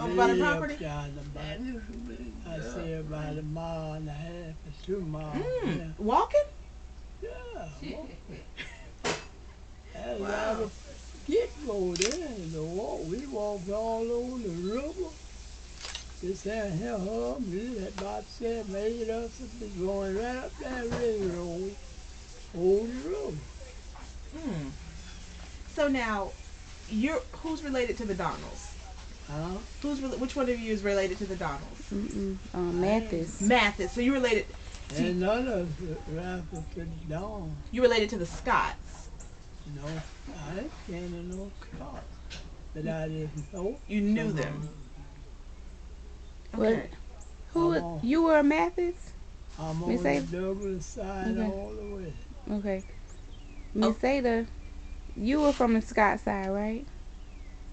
Over by the Way up property? yonder, I say about a mile and a half or 2 miles. Yeah, Walking? yeah. As I Wow. was get go there, the walk, we walked all over the river. This here, me, about 7, 8 of us be going right up that railroad, old road. Hmm. So now, who's related to the Donalds? Huh? Which one of you is related to the Donalds? I Mathis. Mathis. So you related to and none of us rifle to the dawn. you related to the Scotts. No, I ain't standing no cars. But I didn't know You knew some of them. them. What? Okay. I'm Who? on, You were Mathis? I'm Miss on the Ada? Douglas side Okay. all the way. Okay. Oh, Miss Ada, you were from the Scott side, right?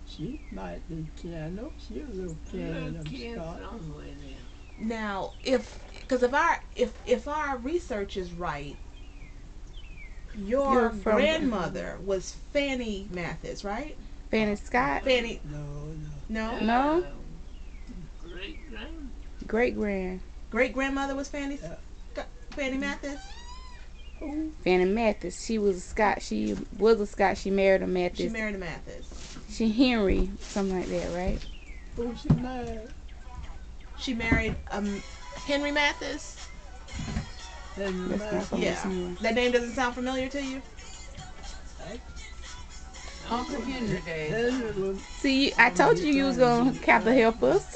She might be can. No, she a little can of Scott. somewhere there. now because if our research is right, You're your from grandmother was Fanny Mathis, right? Fanny Scott? Fanny. No, no. No. No? Great grand. Great grand. Great grandmother was Uh, Fanny Mathis. who? Fanny Mathis. She was a Scott. She was a Scott. She married a She Mathis. married a Mathis. She Henry, something like that, right? Who she married? She married Henry Mathis. Henry That's not from Matthews. Miss Yeah. Henry. That name doesn't sound familiar to you? That Uncle Henry Day. Henry was, See, I told you you was gonna have to help us.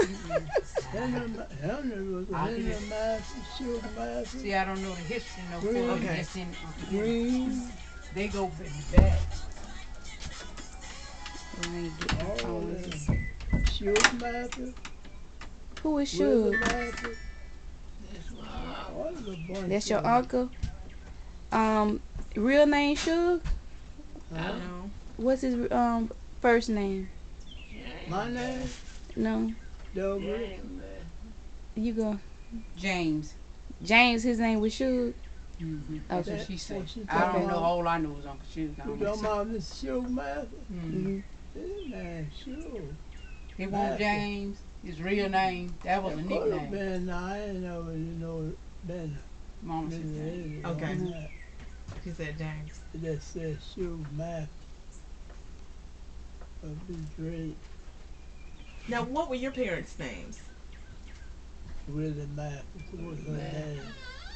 Henry was a I Henry did. Matthews, Sugar Matthews, See, I don't know the history no Green. further. Okay. Just in Uncle Henry. Green, They go back. I ain't getting my all phone. of This is- them. Sugar Matthews, Who is Willie Suge? Matthews, That's why all of a bunch That's of your them. uncle. Real name Suge? Huh? No. What's his first name? My name, No, Douglas. you go. James. James. His name was Suge. That's Okay. what she said. What she I don't talking know. about? All I know is Uncle Shoes. I You don't know. talking about Miss Sugar Matthews? Mm-hmm. His name, Sugar. It won't James. His real name. That was a It could have nickname. been, I ain't never, been Mama said James. related Okay. on that. She said James. It just said Sugar Matthews. Would be great. Now, what were your parents' names? Willie Matthews was her name.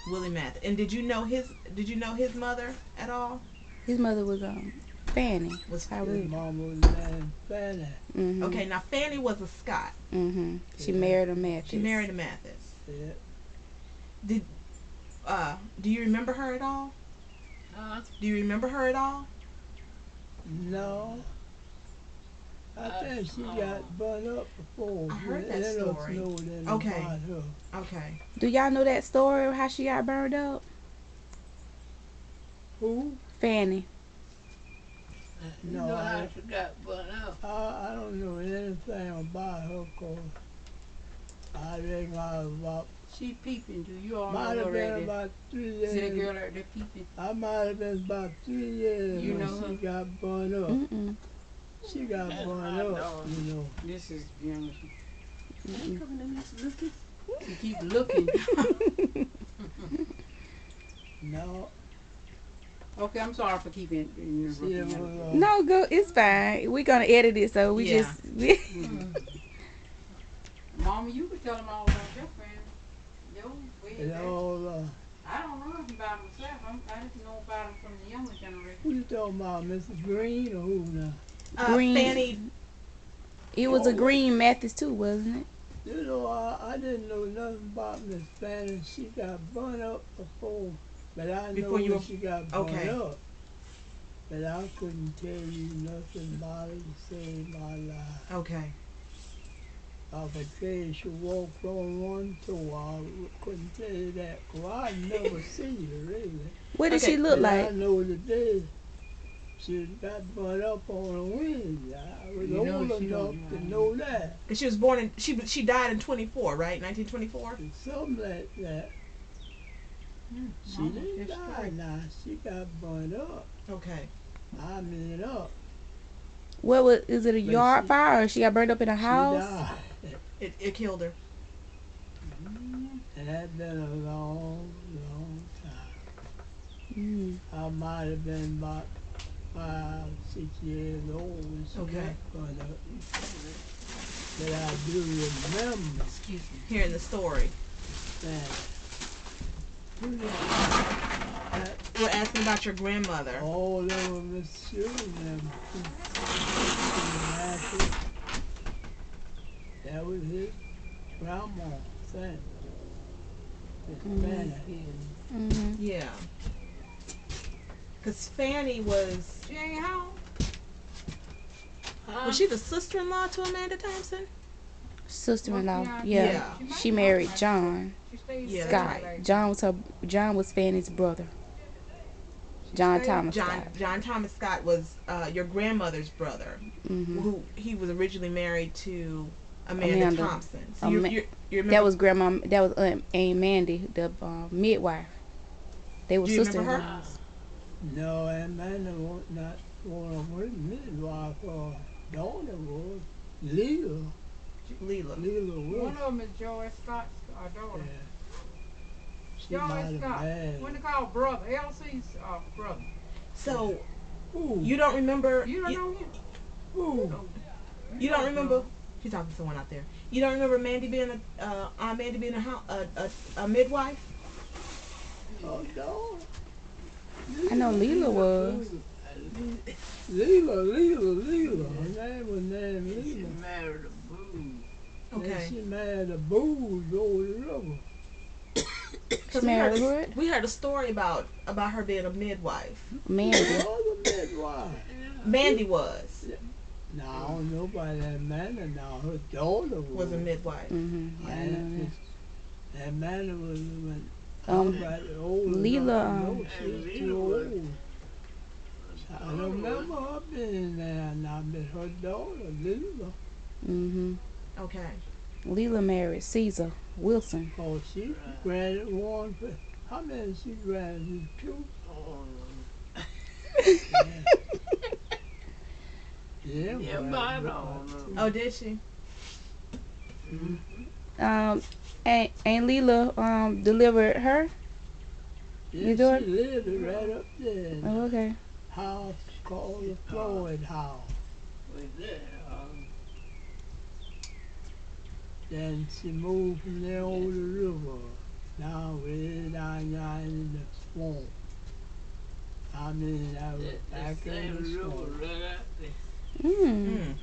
Willie Mathis. And did you know his mother at all? His mother was Fanny. Was His Tyree. mama was named Fanny. Okay, now Fanny was a Scott. She Yeah. married a Mathis. She married a Mathis. Yeah. Did do you remember her at all? Do you remember her at all? No. I think she got burnt up before. I heard that Let us story. know then Okay. about her. Okay. Do y'all know that story of how she got burned up? Who? Fanny. No, know I, how she got burnt out. I don't know anything about her cause I reckon I was about, She peeping. Do you all might know have been already? about 3 See the years. girl out there peeping? I might have been about 3 years You when know she her? got burnt up. Mm-mm. She got That's burnt my up, dog. you know. This is young. Mm-mm. You keep looking. No, Okay, I'm sorry for keeping she interrupting. was, you. No, go. It's fine. We're gonna edit it, so we Yeah. Mama, you could tell them all about your friend. Yo, and way all, I don't know nothing about him myself. I didn't know about him from the younger generation. who you talking about, Mrs. Green or who now? Green. Fanny. It was a green Mathis too, wasn't it? You know, I didn't know nothing about Miss Fanny. She got burnt up before, but I know Before you when were- she got burnt okay. up. But I couldn't tell you nothing about it to save my life. Okay. I could tell you she walked on one toe. I couldn't tell you that, 'cause I never seen her really. What did Okay, she look But I like? know today she got burnt up on a Wednesday. I was You know old she enough don't- to know that. Cause she was born in she died in 24, right? 1924. It's something like that. She Mama, didn't this die story. now. She got burnt up. Okay. I mean up. What was? Is it a But yard fire or she got burned up in a she house? died. It killed her. And that been a long, long time. Mm. I might have been about 5, 6 years old when she Okay. got burned up. But I do remember Excuse me. Hearing the story. that. We're asking about your grandmother. All over Miss Shirley, that was his grandma, Fanny. Miss Fanny. Mm-hmm. Yeah. Cause Fanny was. She ain't home. Was she the sister-in-law to Amanda Thompson? Sister-in-law. Well, Yeah. Yeah. She married John She stayed Yeah, there, that's Scott. like, John was Fanny's brother. John stayed- Thomas John Scott. John Thomas Scott was your grandmother's brother, Mm-hmm. who he was originally married to Amanda, Amanda. Thompson. So Ama- you remember That was grandma. That was Aunt Mandy, the midwife. They were Do you remember her? sister-in-laws. No, Amanda was not one of her midwife. Daughter was Leela. Leela. Leela one Wilson. of them is Joy Scott's daughter. Yeah. She might Joy have Scott. married. What they call brother? LC's brother. So Ooh, you don't remember? You don't know him? ooh. You don't remember? She's talking to someone out there. You don't remember Mandy being Aunt Mandy being a midwife? Oh, no. I know Leela was. Leela. Her name was named Leela. married a boo. Okay. And she married a booze over the river. Because married what? we heard a story about her being a midwife. Mandy. Was a midwife. Mandy was No, I don't know about that man. Now her daughter was a midwife. Mm-hmm. I know And that. that man was when Um, Leela, No, she's too old. I don't remember her being there now, but her daughter, Leela. Mm-hmm. Okay. Leela married Caesar Wilson. Oh, she granted one for, how many she granted? 2? Yeah, Yeah, well, but I but don't know. Oh, did she? And Leela delivered her. Yeah, You doing? she lived right up there in Oh, okay. a house called the Floyd House. With that, Then she moved from there over the river, down way down there in the swamp. I mean, I was back the in same the river swamp. right out there. Mm.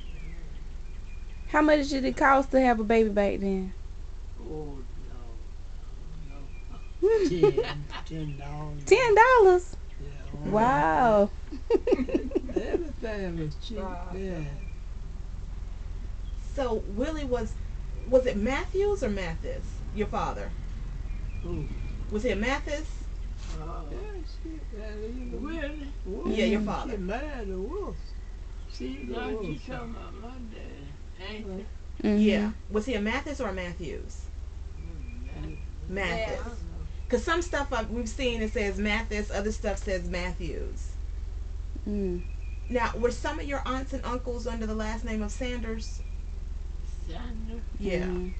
How much did it cost to have a baby back then? Oh, $10. $10. Yeah, Wow. everything was cheap then. So Willie was it Matthews or Mathis? Your father? Ooh. Was it Mathis? Yeah, Really? Yeah, your father. She married a wolf. She Now you was. talking about my dad, ain't you? Mhm. Yeah. Was he a Mathis or a Matthews? Mathis. Because some stuff we've seen it says Mathis, other stuff says Matthews. Mm. Now, were some of your aunts and uncles under the last name of Sanders? Sanders? Yeah. Mhm.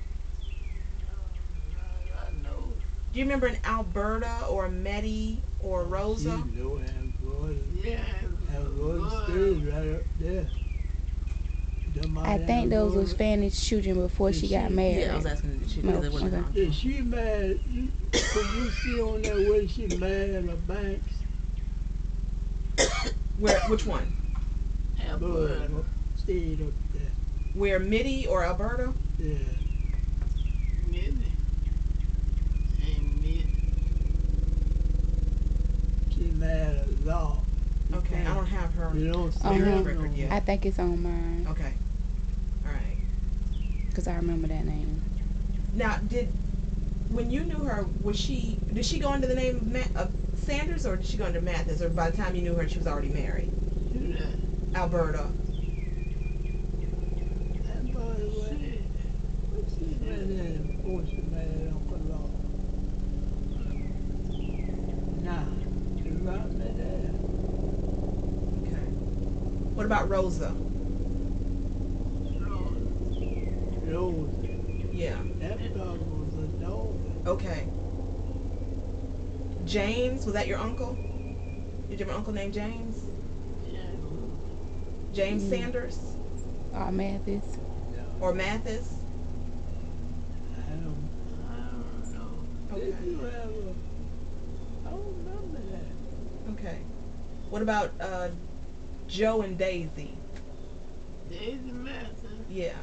I know. Do you remember an Alberta or a Meddy or a Rosa? She know and brother. Yeah. And brother stayed right up there. I think those was Fanny's children before she got married. Yeah, I was asking. No, okay. Yeah, she married. Could you see on that way she married a Banks? Where? Which one? Alberta. Bud stayed up there. Where Mitty or Alberta? Yeah. Maybe. Ain't me. She married a law. Okay, I don't have her You don't see Uh-huh. her record no yet. I think it's on mine Okay. All right. because I remember that name. Now, when you knew her, did she go under the name of Sanders or did she go under Mathis? Or by the time you knew her, she was already married? Yeah. Alberta. And by the way, she went in before she married Uncle Law. Nah, she right me there. Okay. What about Rosa? Dozy. Yeah. That brother was a dog. Okay. James, was that your uncle? Did you have an uncle named James? Yeah. James Mm. Sanders Mathis. No, or Mathis? I don't know. Okay. Did you ever? I don't remember that. Okay. What about Joe and Daisy? Daisy Mathis, Yeah.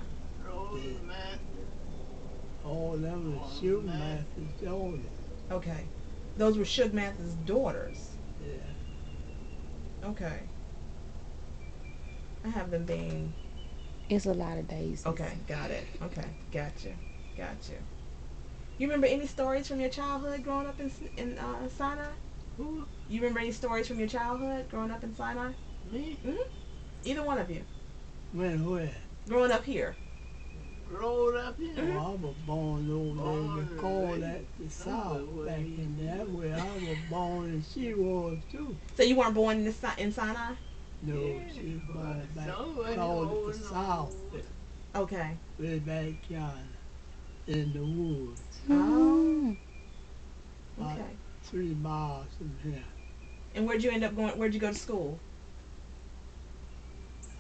Rose Yeah. Mathis, All them was all shoe the masters, daughters. Okay. Those were Suge Mathis' daughters. Yeah. Okay. I have them being. It's a lot of days. Okay, got it. Okay, gotcha. Gotcha. You remember any stories from your childhood growing up in Sinai? Who? You remember any stories from your childhood growing up in Sinai? Me? Hmm. Either one of you. Where? Growing up here. Rolled up here? Mhm. Oh, I was born over there. Born They and call raised that the South somewhere back in there. Where I was born and she was too. So you weren't born in Sinai? No, Yeah, she was born back. somewhere Called it over the in the South. woods. Okay. Way back yonder in the woods. Oh. About Okay. 3 miles from here. And where'd you end up going? Where'd you go to school?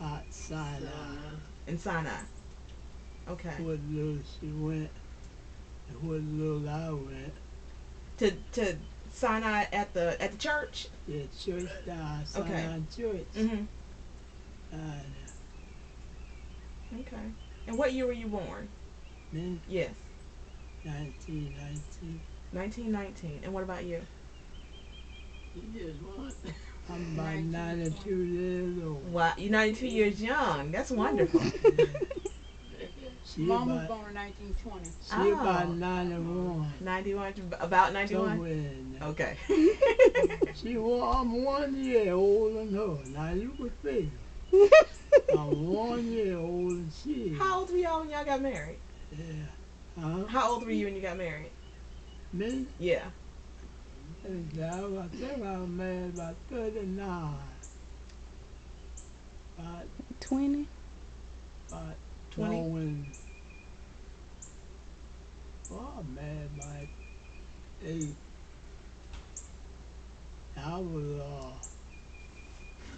Outside In Sinai. Okay. what little she went and what little I went. To Sinai at the church. The church down, Okay. Sinai Church. Mhm. Down Okay. And what year were you born? there. Then Yes. 1919. 1919. And what about you? You just want. I'm about 1920. 92 years old. Wow, you're 92 years young. That's wonderful. She Mom was about, born in 1920. she about Oh. 91. 91, about 91. Somewhere in there. Okay. I'm 1 year older than her. Now you can figure. I'm 1 year older than she is. How old were y'all when y'all got married? Yeah. Huh? How old were you when you got married? Me? Yeah. I think I was married about 39. About, 20. about 20? no, when, well, I was married about 8. I was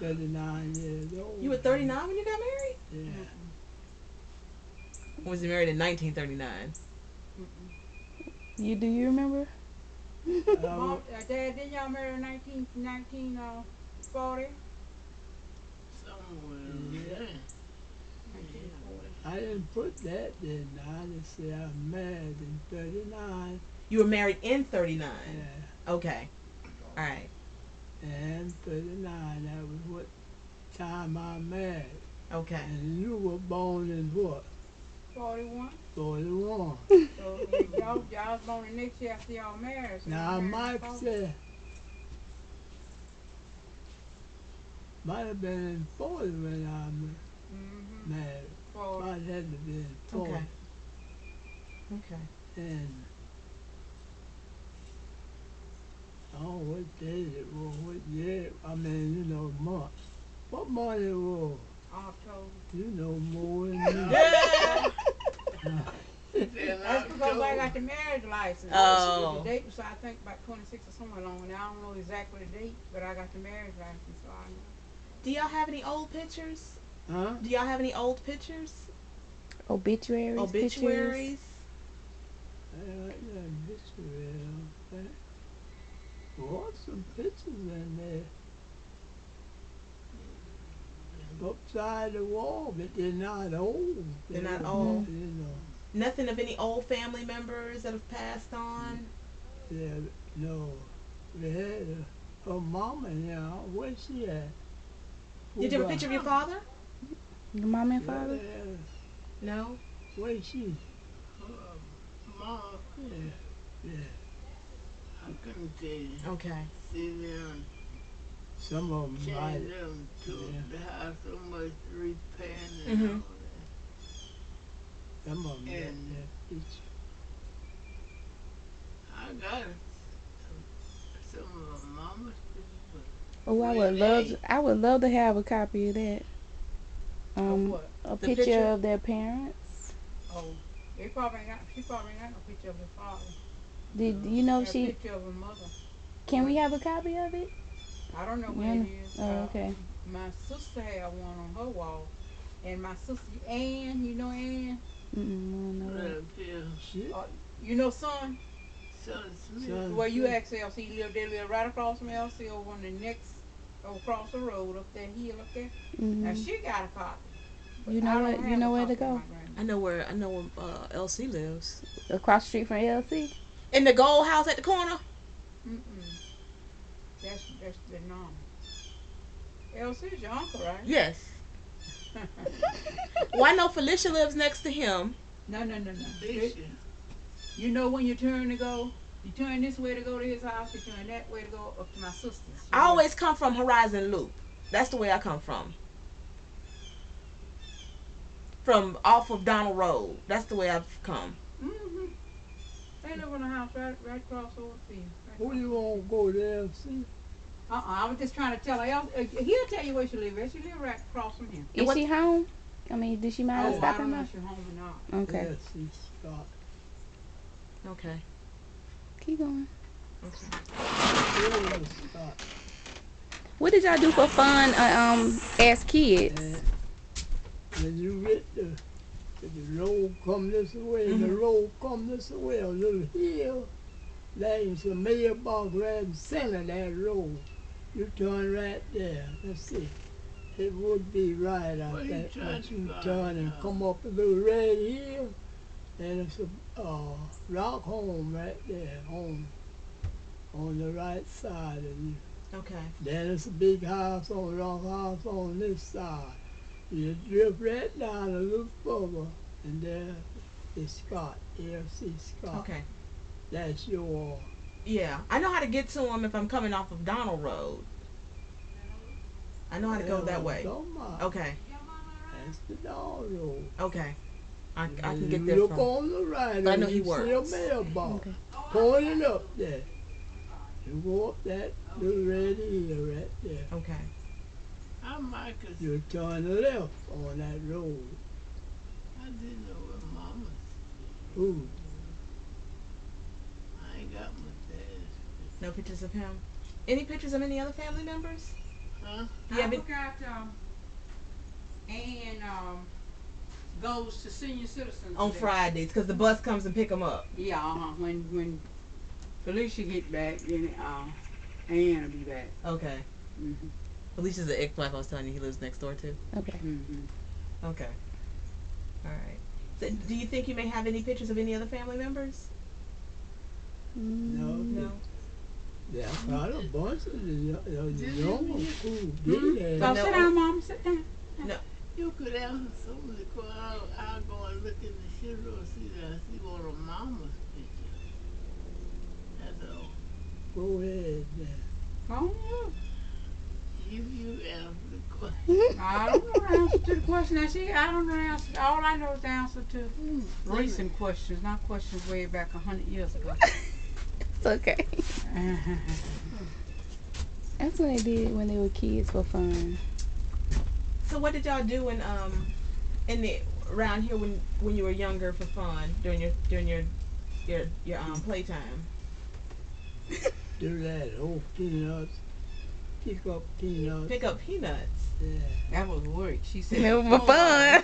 39 years old. You were 39 when you got married? Yeah. Or was you married in 1939? Do you remember? Mom, Dad, didn't y'all marry in 1940? Somewhere. Yeah. Yeah. 1940. I didn't put that there. I just say I married in 39. You were married in 39. Yeah. Okay. All right. And 39. That was what time I married. Okay. And you were born in what? 41. 41. So y'all was born the next year after y'all married. So Now y'all married Mike in 40. said, might have been in 40 when I Mhm. married. 40. Might have to be in 40. Okay. Okay. And oh, what day it was, what year, month. What month it was? October. You know more than me. Yeah. That's because I got the marriage license. Oh. The date was, I think, about 26 or somewhere along there. I don't know exactly the date, but I got the marriage license, so I know. Do y'all have any old pictures? Huh? Do y'all have any old pictures? Obituaries. Obituaries? Yeah, obituary. Okay. Well, some pictures in there. Upside the wall, but they're not old. They're not old. You know. Nothing of any old family members that have passed on? Yeah, no. We had her mama now. Where's she at? Did you have a picture of your father? Your mom and father? Yeah. No? Where's she? Mom, Yeah. Yeah. I couldn't tell you. Okay. See them, Some of them change might. them to Yeah. the house so much repairing Mhm. and all Some of them got And- that picture. that. I got some of my mama's pictures, Oh, I would love to have a copy of that. Of what? A The picture picture? of their parents. Oh, She probably ain't got no picture of her father. Did you know Got a she? picture of her mother. Can we have a copy of it? I don't know where Yeah. it is. Oh, okay. My sister had one on her wall. And my sister Ann, you know Ann? No. Shit. You know son? Son Smith. Son Where you Smith. ask LC, they live right across from LC over on the next, over across the road up that hill up there. Now she got a copy. But You know I don't what? have You know a where to copy of go. my granddad. I know where LC lives. Across the street from LC. In the gold house at the corner. That's the norm. LC's your uncle, right? Yes. Well, I know Felicia lives next to him. No. Felicia. You know when you turn to go, you turn this way to go to his house, you turn that way to go up to my sister's. I always come from Horizon Loop. That's the way I come from. From off of Donald Road. That's the way I've come. They live in a house right across over the field. Who you want to go there and see? I was just trying to tell her. He'll tell you where she lives at. She lives right across from him. Is she home? I mean, did she mind I stopping don't know by? if she's home or not. Okay. Yeah, see Scott. Okay. Keep going. Okay. Yeah, Scott. What did y'all do for fun as kids? And when you get the road come this way, the Mhm. road come this way, a little hill, there's a mailbox right in the center of that road. You turn right there. Let's see. It would be right Where out you there. trying Once to you drive turn and now? come up a little red hill, and it's a rock home right there, home on the right side of you. Okay. Then it's a big house on rock house on this side. You drift right down a little further, and there is Scott, LC Scott. Okay. That's your. Yeah. I know how to get to him if I'm coming off of Donald Road. I know how to go that way. Okay. That's the dog road. Okay. I And can you get there look from. on the right, But I and know he you see a works. mailbox Okay. pointed up there. You go up that little red hill right there. Okay. How Marcus? You turn left on that road. I didn't know where Mama's. Ooh, I ain't got my dad's. No pictures of him. Any pictures of any other family members? Huh? Do you I have any? forgot, Ann goes to senior citizens On today. Fridays, because the bus comes and pick them up. Yeah, when Felicia get back, then Ann will be back. Okay. Mm-hmm. Felicia's the ex-wife I was telling you he lives next door to. Okay. Mm-hmm. Okay. All right. So, do you think you may have any pictures of any other family members? no, No. yeah, I got a bunch of the young ones who Mm-hmm. did So that. sit down, Mom. Sit down. You could answer some of the questions. I'll go and look in the shooter and see that. I see one of Mama's pictures. That's all. Go ahead then. Oh, You answer the question. I don't know the answer to the question. I don't know the answer. All I know is the answer to recent questions, not questions way back 100 years ago. It's okay. That's what they did when they were kids for fun. So what did y'all do in the around here when you were younger for fun during your playtime? Do that. Oh, peanuts. Pick up peanuts. Pick up peanuts. Yeah. That was work. She said. It was for fun.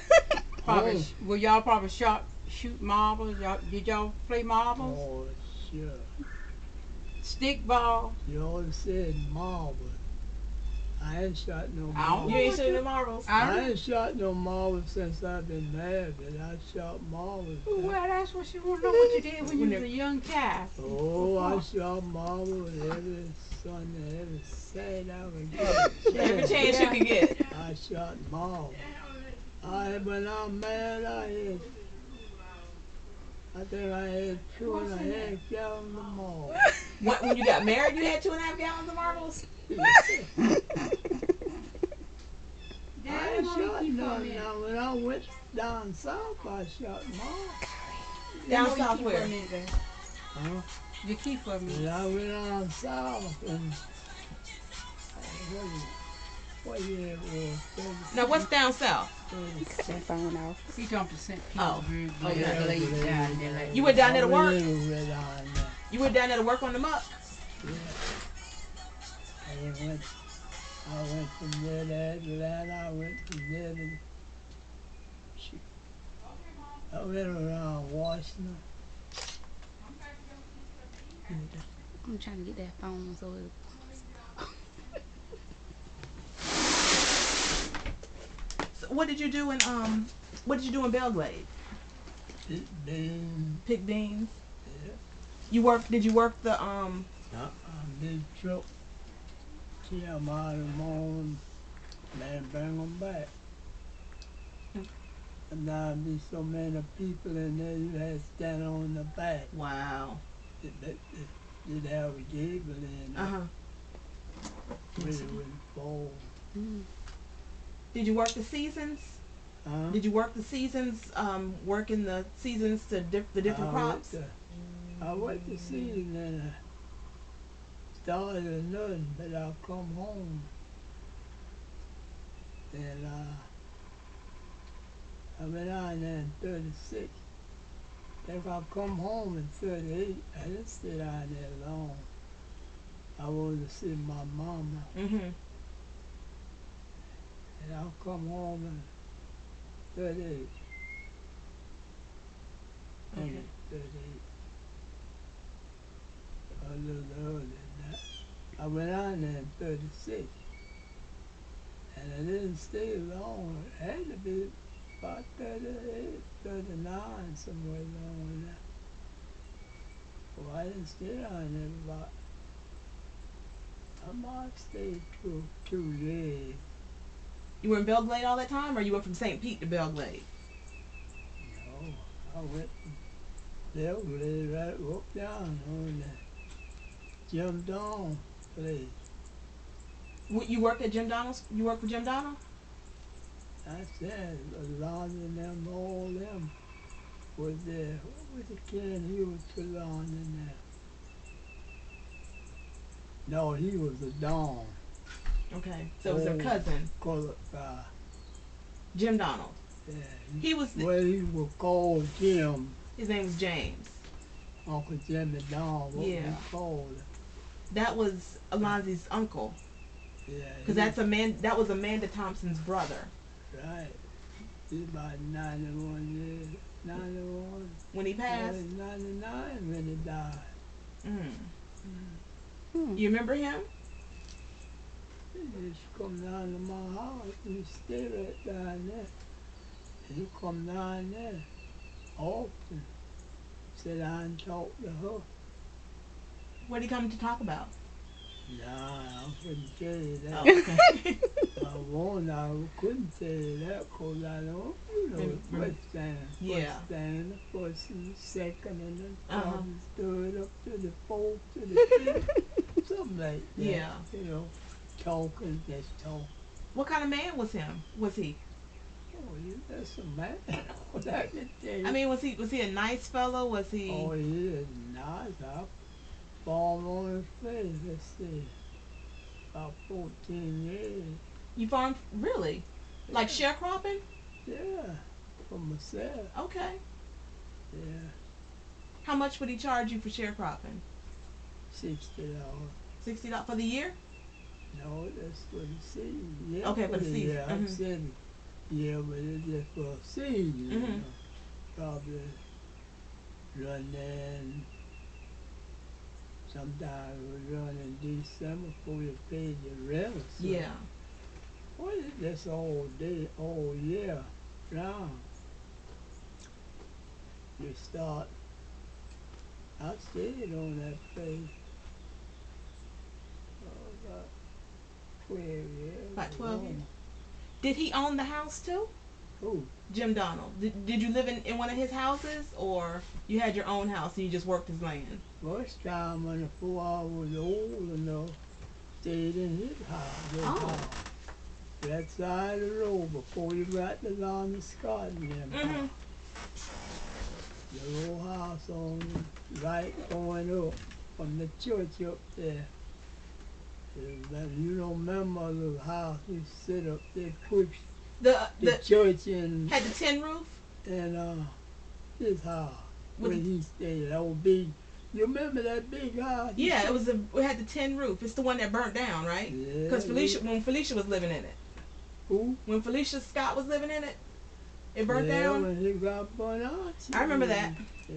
Probably, well, y'all probably shoot marbles. Did y'all play marbles? Oh, sure. Stick ball. You always said marble. I ain't shot no I don't marble. You ain't shooting the marbles. I ain't shot no marble since I've been married. I shot marbles. Well, that's what she want to know what you did when you was a young child. Oh, I shot marble every Sunday, every Saturday I would get. Every chance you can get. I shot marble. When I'm married, I think I had 2.5 gallons of marble. When you got married, you had 2.5 gallons of marbles. I ain't shot none. Now, when I went down south, I shot marble. Down south where? Huh? You keep for me. When I went down south and what year it was? Now, what's down south? Cut that phone off. He jumped to St. Oh, Petersburg, okay. Glade down there like You went down there to work? Down there. You went down there to work on the muck? Yeah. I went from there to Atlanta. I went from there to I went around Washington. I'm trying to get that phone so it. So what did you do in Belgrade? Beans. Pick beans. Yeah. You work? Did you work the Big truck. See them out of them on, then bring them back. And now there be so many people in there, you had to stand on the back. Wow. You'd have a gable in there. Where it wouldn't fall. Did you work the seasons? Did you work the seasons? Working the seasons to the different crops? I went to season and I started at nothing, but I come home and I went out there in 36. If I come home in 38, I didn't stay down there long. I wanted to see my mama. Mm-hmm. And I'll come home in 38. Okay. 38. A little earlier than that. I went on there in 36. And I didn't stay long. It had to be about 38, 39, somewhere along with that. Well, I didn't stay down there about, I might stay 2 years. You were in Belgrade all that time, or you went from St. Pete to Belgrade? No, I went from Belgrade right up down on that Jim Dawn place. You worked at Jim Donald's? You worked for Jim Donald? I said, a lot of them, all them was there. What was the kid? He was too long in there. No, he was a Don. Okay, so it was their cousin, Colored guy. Jim Donald. Yeah. He was. Well, he was called Jim. His name was James. Uncle Jimmy Don. What Yeah. we called him. That was Alonzi's uncle. Yeah. Because that was Amanda Thompson's brother. Right. He's about 91 years. 91. When he passed? 99 when he died. You remember him? He used to come down to my house. He stayed right down there. And he come down there often. Sit down and talk to her. What did he come to talk about? Nah, I couldn't tell you that. Oh, okay. I couldn't tell you that because I don't, the first thing, Yeah. the first and the second, and then probably third up to the fourth, to the fifth, something like that. Yeah. You know, talking, just talk. What kind of man was he? Oh, that's a man. What I can tell you. I mean, was he a nice fellow? Was he? Oh, he is nice. I farmed on his face, let's see, about 14 years. You farmed really? Like sharecropping? Yeah, for myself. Okay. Yeah, How much would he charge you for sharecropping? $60. $60 for the year? No, that's for the season. Yeah, Okay, for the season. Yeah, I'm saying, yeah, but it's just for a season. You know. Probably run in. Sometimes we run in December before you pay your rent. So. Yeah. Well, it's just all day, all year round. You start. I stayed on that place about 12 years. About 12 years. Did he own the house too? Who? Jim Donald. Did you live in one of his houses, or you had your own house and you just worked his land? First time when before I was old enough, stayed in his house. That side of the road before you got the London Scott and them. The old house on the right going up from the church up there. You don't remember the house we set up, they pushed the The church in had the tin roof. his house With where the, he stayed. That was big. You remember that big house? yeah, it was a. We had the tin roof. It's the one that burnt down, right? Yeah. Because when Felicia was living in it. Who? When Felicia Scott was living in it, it burnt Yeah, down. when he got burnt out. I remember that. Yeah.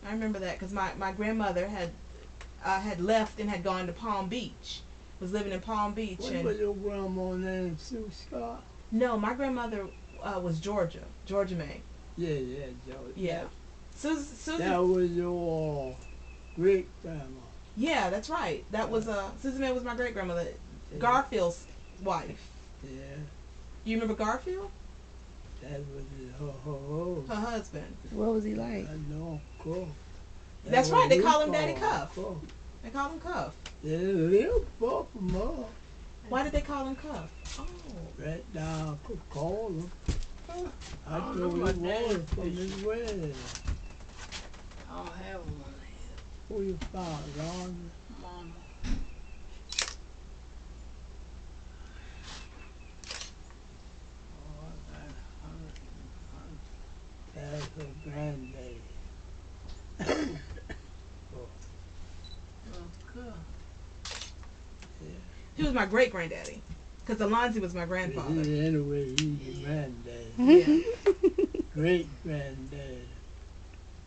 I remember that because my grandmother had left and had gone to Palm Beach. Was living in Palm Beach. What And was your grandma named Sue Scott? no, my grandmother was Georgia May. Yeah, yeah, Joe. Yeah. Susan. That was your great grandma. Yeah, that's right. That was Susan May was my great grandmother, Yeah. Garfield's wife. Yeah, You remember Garfield? that was her Her husband. What was he like? I know, Cuff. That's right. They call him Daddy Cuff. Cuff. They call him Cuff. Yeah, little far from her. Why did they call him Cuff? Oh. Right down, I could call him. I I don't told know him my was dad's from his wedding. I don't have one here. Who you found, Ron? Mama. Oh, I got 100. That's her granddaddy. Okay. He was my great granddaddy. Because Alonzi was my grandfather. Anyway, he's your granddaddy. Yeah. Great granddaddy.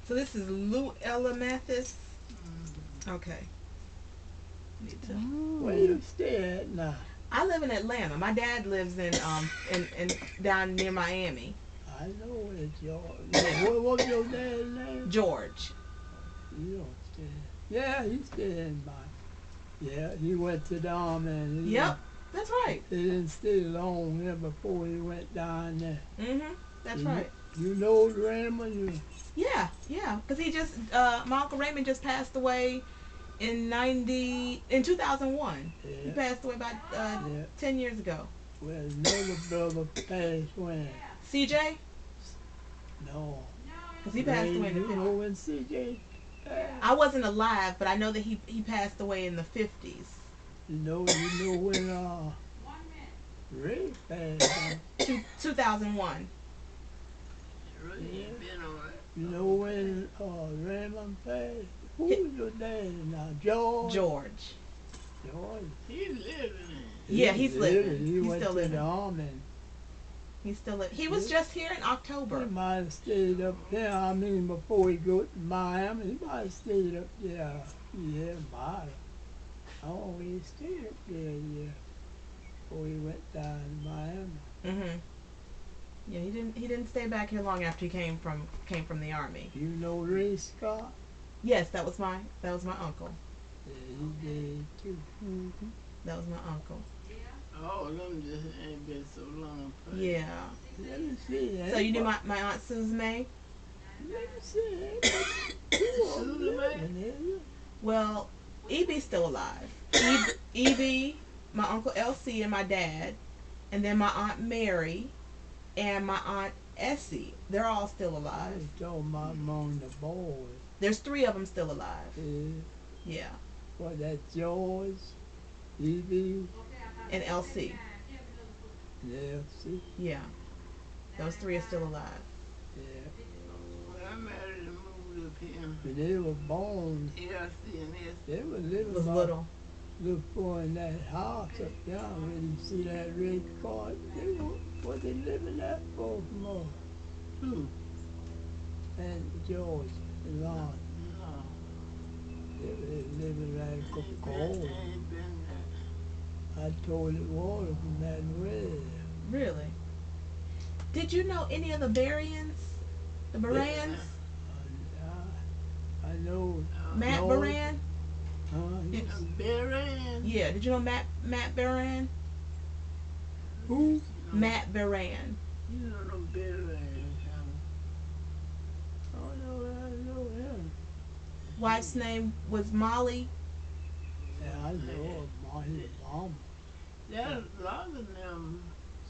So this is Lou Ella Mathis. Mm. Okay. Need to. Where you stay at now? I live in Atlanta. My dad lives in down near Miami. I know it's your. What was your dad's name? George. You don't stay. Yeah, he stayed in my. Yeah, he went to the army. And he Yep. That's right. He didn't stay long here before he went down there. Mhm. That's You- right. You know Raymond? Yeah. Because he just my uncle Raymond just passed away in 2001. He Yeah. passed away about Yeah. 10 years ago. Well, another brother passed when? CJ? No. Because he passed away in the You 50s. know when CJ passed? I wasn't alive, but I know that he passed away in the 50s. You know when Ray passed. Huh? 2001. Really ain't been on that. You know when Raymond passed? Who was your daddy now? George? George. George. He living Yeah, he's living. He He's went still to living. the army. He's still living. He was just here in He October. might have stayed up there. I mean, before he go to Miami, he might have stayed up there. Yeah, might have. Oh, he stayed up there, yeah. Before he went down to Miami. Mhm. Yeah, he didn't stay back here long after he came from the army. You know Ray Scott? Yes, that was my uncle. Yeah, he did too. Mm-hmm. That was my uncle. All of them just ain't been so long. Yeah. Let me see. So you knew my aunt Susan May? Let me see. Susan May? Well, Evie's still alive. Evie, my uncle LC, and my dad, and then my aunt Mary, and my aunt Essie. They're all still I alive. was talking about among the boys. There's 3 of them still alive. Yeah, What, that George, Evie, and LC. yeah, see? Yeah, those 3 are still alive. Yeah. When I married and moved up here, When they were born, LC and S. they were It living was about little. look for in that house up there where you see that red car. They were, what they living that for from Who? and George and Ron. No. They were living like a Ain't cold. been there. I told it water from that red. Really? Did you know any of the Barians? The Barans? I know. Matt No. Baran? Huh? Baran. Yeah, did you know Matt Baran? Who? Matt Baran. You know no Baran. Oh no, I know him. Wife's name was Molly. Yeah, I know his mom. There's a lot of them.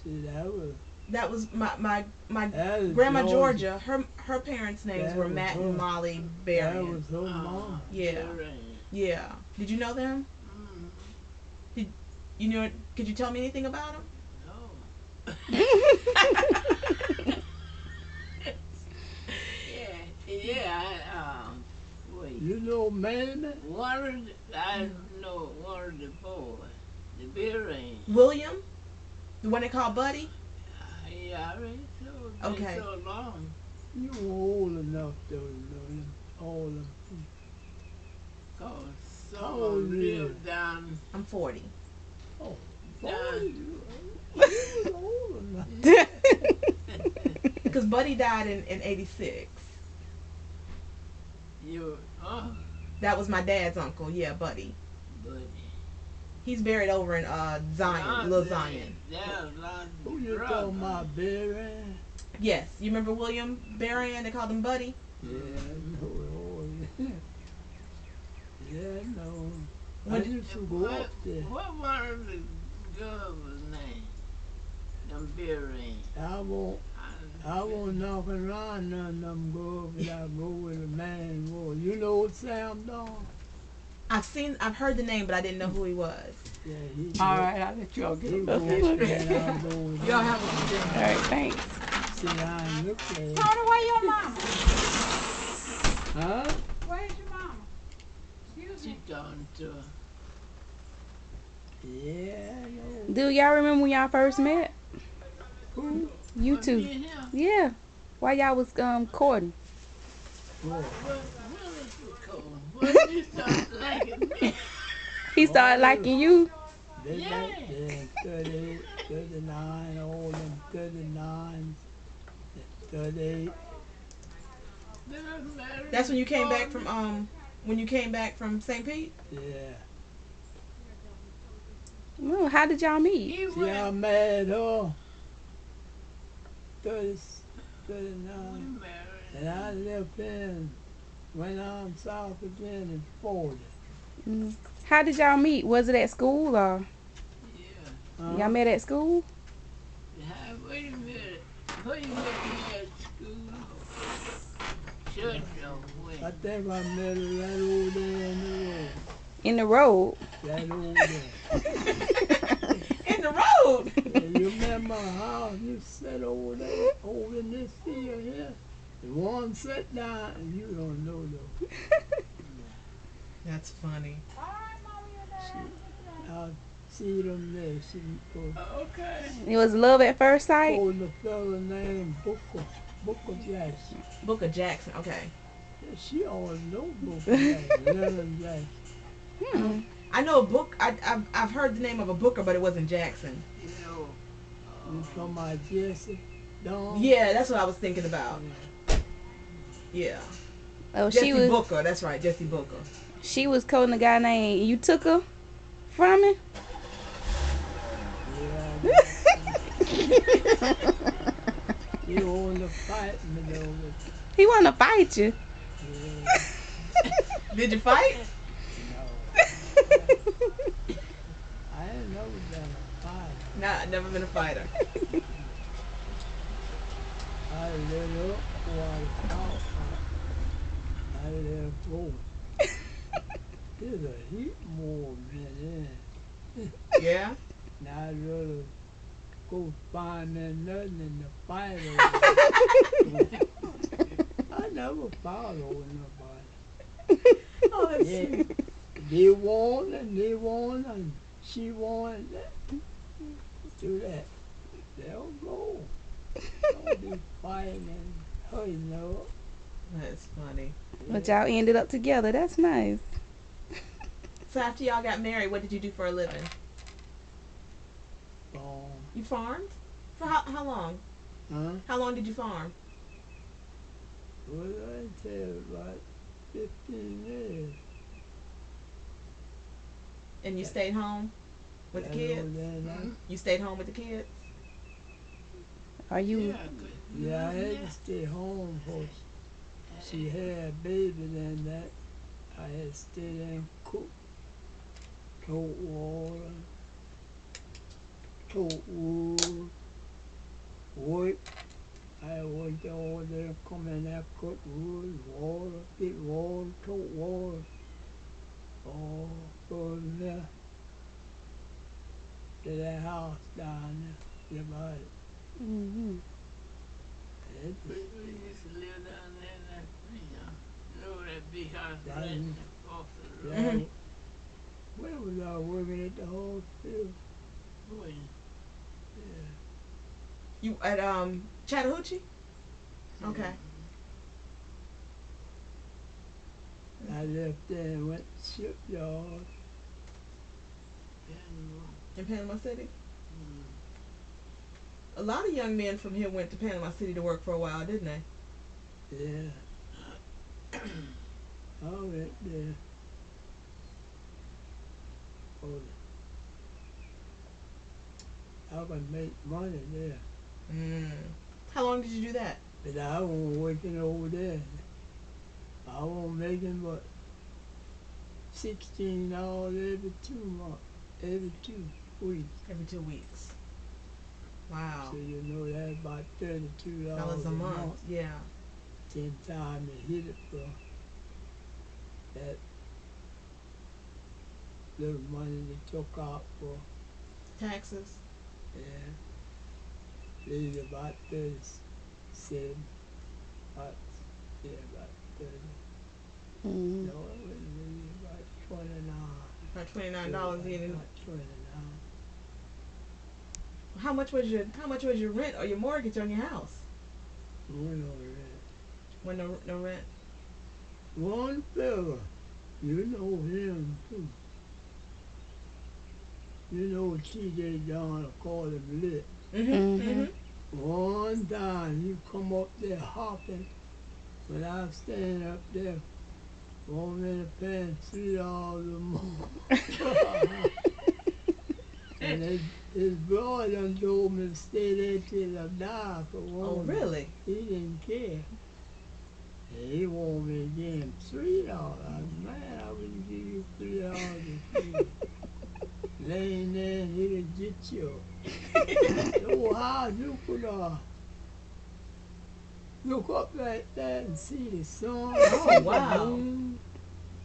See, that was That was my that is grandma George. Georgia. Her parents' names That were was Matt her. and Molly That Barian. was her mom. Yeah. Baran. Yeah. Did you know them? Mm. You know? Could you tell me anything about him? No. Yeah, wait. You know Mamie? I know one of the boys, the beer range. William, the one they call Buddy. Yeah, I already told you, been Okay. so long. You were old enough to know him. All of them. Cause some How of old them are you? live down, I'm 40. Oh, down. you old enough. Because Buddy died in '86. You, That was my dad's uncle. Yeah, Buddy. buddy. He's buried over in Zion, Little Zion. There's lots Who of you talking about, Barry? Yes, you remember William Berrien? They called him Buddy. Yeah, no. Yeah, no. I When used to go up there. What one of the girls' name? Them beer range. I won't knock around none of them girls, but I go with a man. Boy. You know Sam Dawn? I've heard the name, but I didn't know who he was. Yeah, he All right, I'll let y'all get He up. go Okay. up there and I go with Y'all him. have a good day. All right, thanks. Sit down and look at him. Tony, where your mama? Huh? Where's your mama? Excuse She me. talking to her. Yeah, I know. Do y'all remember when y'all first met? Who? You Me two. and him. Yeah. While y'all was courting. Boy. What is it called? What you start liking me? He started liking you. They Yeah. back there, 38, 39, all them 39, 38. That's when you came back from St. Pete. Yeah. Well, how did y'all meet? He See, I went. married her 30, We 39, married. and I left in, went on south again in 40. Mm. How did y'all meet? Was it at school or Yeah. y'all met at school? Wait a minute. Where you met me at school? Church or I when? think I met her right over there in the road. In the road. Right over there. In the road. And you remember how you sat over there, over in this field here? The one sat down, and you don't know though. That's funny. I see them there. She was Okay. It was love at first sight. holding a fella named Booker Jackson. Booker Jackson. Okay. Yeah, she always know Booker Jackson, Leonard Jackson. Hmm. I know a book. I've heard the name of a Booker, but it wasn't Jackson. You know. You talking about Jesse Dawn? Yeah, that's what I was thinking about. Yeah. Oh, Jesse Booker. That's right, Jesse Booker. she was courting a guy named. You took her from him. Yeah. You want to fight me though, but He wanted to fight you. yeah, Did you fight? no. I ain't never been a fight. Nah, I've never been a fighter. I let up while out. I let go. There's a heap more men in. Yeah. Now I'd rather go find me nothing than to fight over. I never fought over nobody. Oh, that's Yeah. sweet. They won and she won. Do that. They'll go. Don't be fighting and hurting up. That's funny. But y'all ended up together. That's nice. So after y'all got married, what did you do for a living? You farmed? For how long? Huh? How long did you farm? What did I tell you? About 15 years. And you stayed home with the That kids? old man, You stayed home with the kids? Are you? Yeah, I had to stay home for she had a baby then that I had to stay there and cook, tote water, tote wood, work. I worked all day, come in there, cook wood, water, get water, tote water, all go in there. to that house down there. You bought it. Mm-hmm. It We used to live down there in that, you know that big house That right is- off the road. that, where was I working at the hospital? Boy, Yeah. You at Chattahoochee? Okay. I left there and went to shipyard. In Panama City? Mm. A lot of young men from here went to Panama City to work for a while, didn't they? Yeah. I went there. Oh, I could make money there. Mm. How long did you do that? But I wasn't working over there. I wasn't making but $16 every 2 months, every 2 weeks. Every 2 weeks. Wow. So you know that's about $32 Dollars a month. Yeah. 10 times to hit it for that little money they took out for. Taxes. Yeah. Leave about 37. About, yeah, about 30. Mm-hmm. No, it wouldn't leave about 29. About $29 in. About 29. How much was your rent or your mortgage on your house? One over there. When no rent. One fella, you know him too. You know T.J. John, I call him Lit. Mm-hmm. One time he come up there hopping when I was standing up there, want me to pay him $3 a month. And his brother done told me to stay there till I die for one. Oh, really? He didn't care. And he wanted me to give him $3. I said, man, I wouldn't give you $3 if you laying there and it'll get you. So how you could look up like that and see the sun, Oh, see the wow. moon,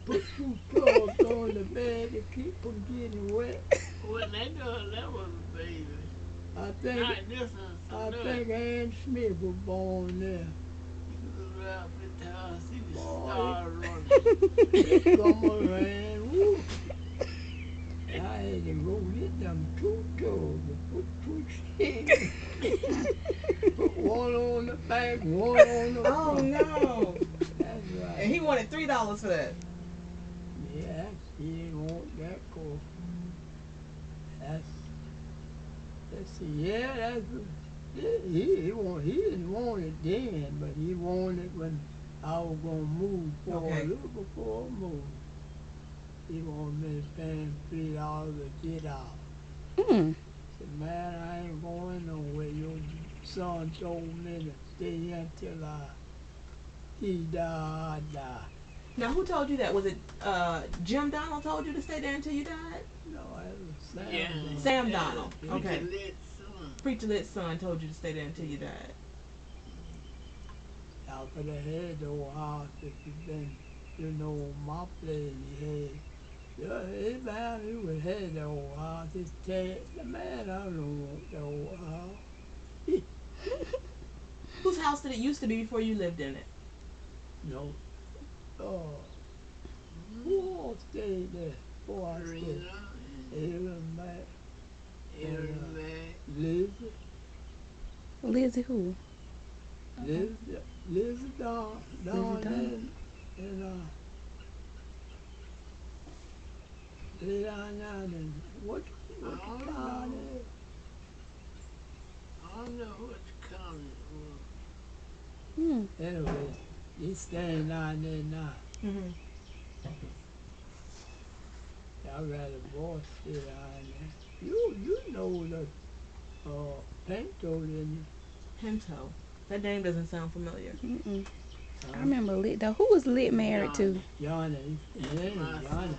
put two clothes on the bed to keep from getting wet. when they done, that was a baby. I think Not this one, I some think Ann Smith was born there. He was around the town, see the Boy, stars running. it come around, woo. I had to go get them two toes and put two skins. Put one on the back, one on the Oh front. no. That's right. And he wanted $3 for that. Yeah, he didn't want that cool. That's yeah, that's he didn't want it then, but he wanted it when I was gonna move for Okay. a little before I moved. He wanted me to pay him $3 to get out. Mm. I said, man, I ain't going nowhere. Your son told me to stay here until he die, I die. Now, who told you that? Was it Jim Donald told you to stay there until you died? No, that was Sam. Yeah. Donald. Sam Donald. He Okay. could let son. Preacher Lit's son told you to stay there until you died. I could have had the old house if you'd been, you know, my place he had. Yeah, man, he would have the old house. It's dead. Man, I don't want the old house. Whose house did it used to be before you lived in it? No. Oh, who all stayed there before I stayed? Serena Aaron, Matt, and Aaron Mack. Lizzie. Lizzie who? Lizzie down Dawn. there and lay down there and what I the don't town know. is? I don't know which county it was. Mm. Anyway, he's staying down there now. Mm-hmm. I got a boy stay down there. You know the Pinto, didn't Pinto. That name doesn't sound familiar. Mm-mm. you? I remember Lit though. Who was Lit married to? Johnny. His name My is Johnny. son.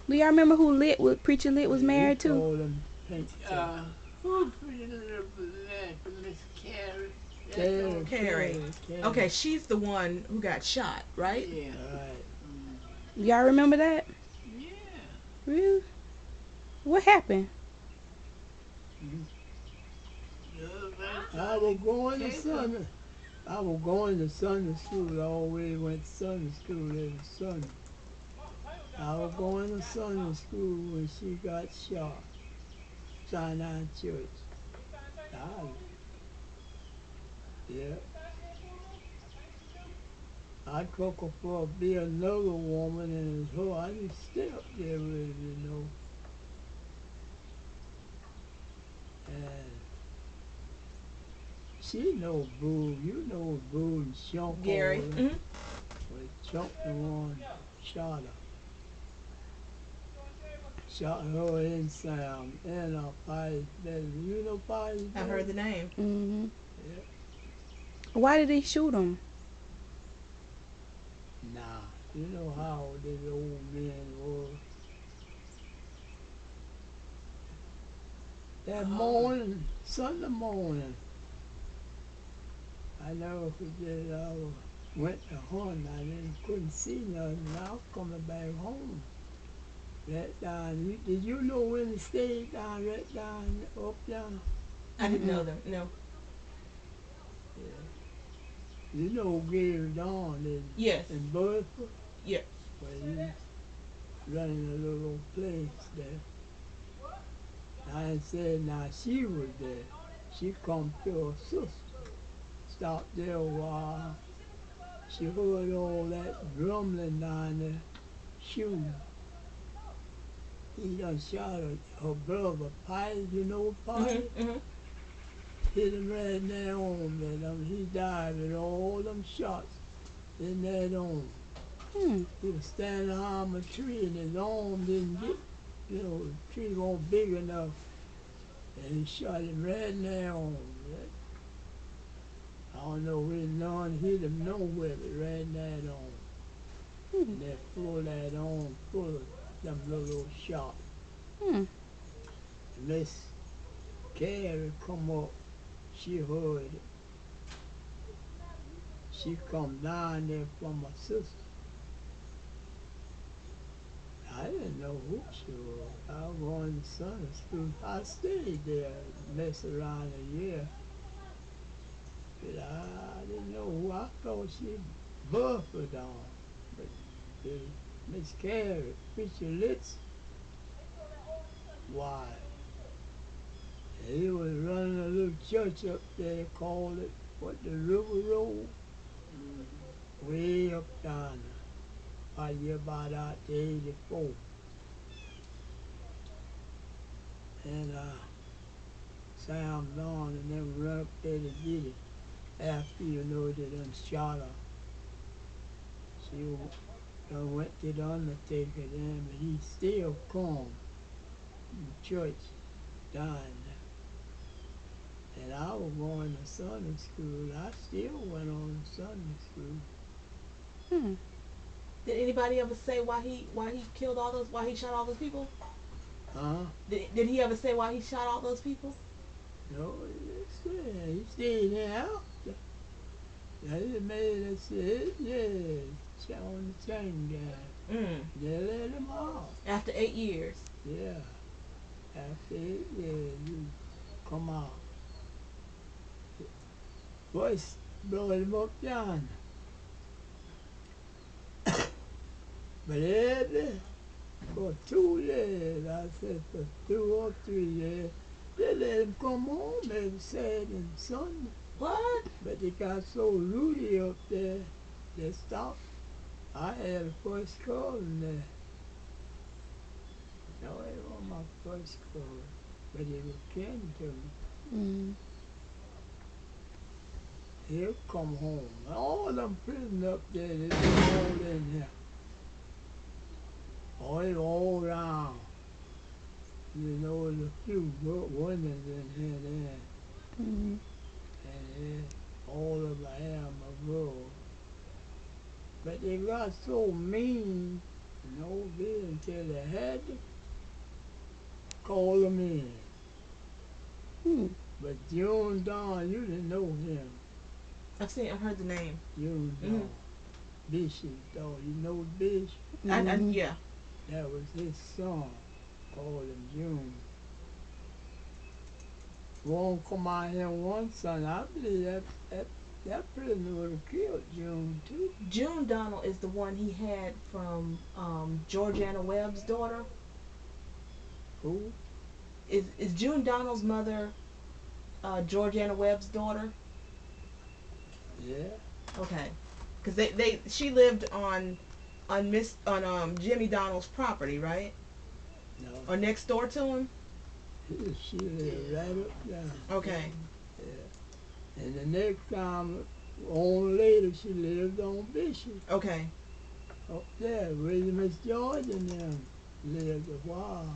Do y'all remember who Lit was? Preacher Lit was He married to? told him Pinto. Who pretty little black, Miss Carrie? Carrie, Carrie. Carrie. Okay, she's the one who got shot, right? Yeah. Right. Y'all remember that? Yeah. Really? What happened? Mm. Everybody I trying was to going to catch up. Sunday. I was going to Sunday school. I always went to Sunday school every Sunday. I was going to Sunday school when she got shot. Sinai Church. I, yeah. I took her for to be another woman, and it's her. I just stay up there with her, you know. And she know Boo. You know Boo and Chunk all Gary. them. Mm-hmm. Well, Chunk the one shot her. Shot her in Sam and Pies Baby. You know Pies I Baby? heard the name. Mhm. Yeah. Why did he shoot him? Nah. You know how this old man was. That morning, Sunday morning, I never forget it. Went to hunt. Couldn't see nothing. And I was coming back home. Right down. Did you know when it stayed down, right down, up down? I didn't know Mm-mm. them. No. Yeah. You know Gary Dawn Yes. in Burford? Yes. Well, he's running a little place there. I said, now she was there. She come to her sister. Stopped there a while. She heard all that grumbling down there, shooting. He done shot her brother, Pies, you know Pies? Mm-hmm. Mm-hmm. Hit him right in that arm. He died with all them shots in that arm. Hmm. He was standing behind a tree and his arm didn't get, the tree wasn't big enough. And he shot him right in that arm. I don't know where none hit him nowhere, but right in that arm. Hmm. And that full of that arm full of them little shots. Hmm. Miss Carrie come up, she heard it. She come down there from her sister. I didn't know who she was. I was going to Sunday school. I stayed there, mess around a year. But I didn't know who. I thought she Bufford on. But the Miss Carrie, Preacher Litz, why? He was running a little church up there, called it, what, the River Road? Way up down there. You're about out to 84. And Sam Dawn and them run up there to get it. After they done shot her. She done went to the undertaker then, but he still come in church down there. And I was going to Sunday school. I still went on to Sunday school. Hmm. Did anybody ever say why he killed all those? Why he shot all those people? Huh? Did he ever say why he shot all those people? No, he stayed in the house. They made us say, yeah, on the same guy. Mm. They let him off. After 8 years. Yeah. After 8 years, you come out. Voice brought him up down. But every for 2 years, I said for 2 or 3 years, they let him come home every Saturday and Sunday. What? But they got so rooty up there, they stopped. I had a first cousin there. No, it wasn't my first cousin, but he was kin to me. Mm. He'll come home. All them prisoners up there, they was all in here. All around. There's a few good women in here there. Mm. And all of them are girls. But they got so mean, bit until they had to call them in. Hmm. But June Dawn, you didn't know him. I've heard the name. June Mm-hmm. Dawn. Bishop Dawn. You know Bishop? Mhm. Yeah. That was his son. Called him June. won't come out here one son. I believe that prisoner would have killed June too. June Donald is the one he had from Georgiana Webb's daughter. Who? Is June Donald's mother Georgiana Webb's daughter? Yeah. Okay, because she lived on Jimmy Donald's property, right? No. Or next door to him? She lived right up there. Okay. Yeah. And the next time, on later, she lived on Bishop. Okay. Up there, where Miss George and them lived a while.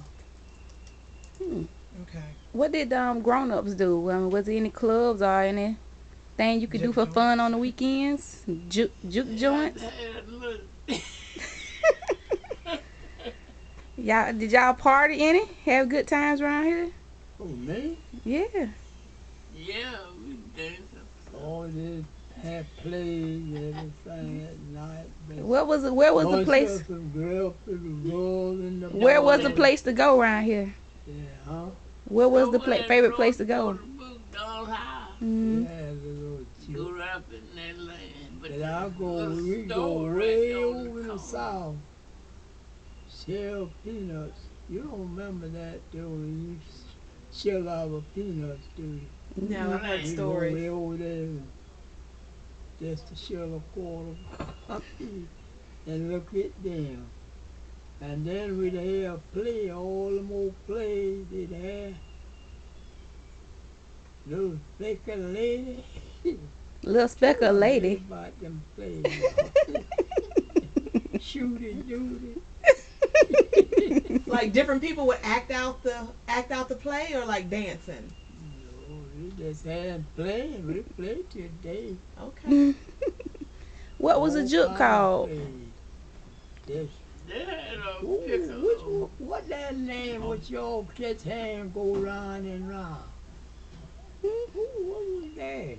Okay. What did grown-ups do? Was there any clubs or anything you could do Juke for joints? fun on the weekends? Juke joints? Did y'all party any? Have good times around here? Oh, me? Yeah. Yeah, we dancing. Oh, they had plays and everything at night. Where was the place? Some girls in the Where was the bar. place to go around here? Yeah, huh? Where was the favorite place to go? Doll's house. Mm. Yeah, the little Go chip. up in that land. But And we go way over the south. Shell peanuts. You don't remember that, do you? Shell our peanuts, do you? No, I've heard We go stories. way over there just to shell a quarter and look at them. And then we'd have play, all the more plays they'd have. Little speckle lady. Little speckle lady. About them plays. Shooty dooty. Like different people would act out the play, or like dancing. No, we just had playing. We played today. Okay. What was the juke called? Yes. they had a Ooh, pickle. what that name? What your catch hand go round and round? What was that?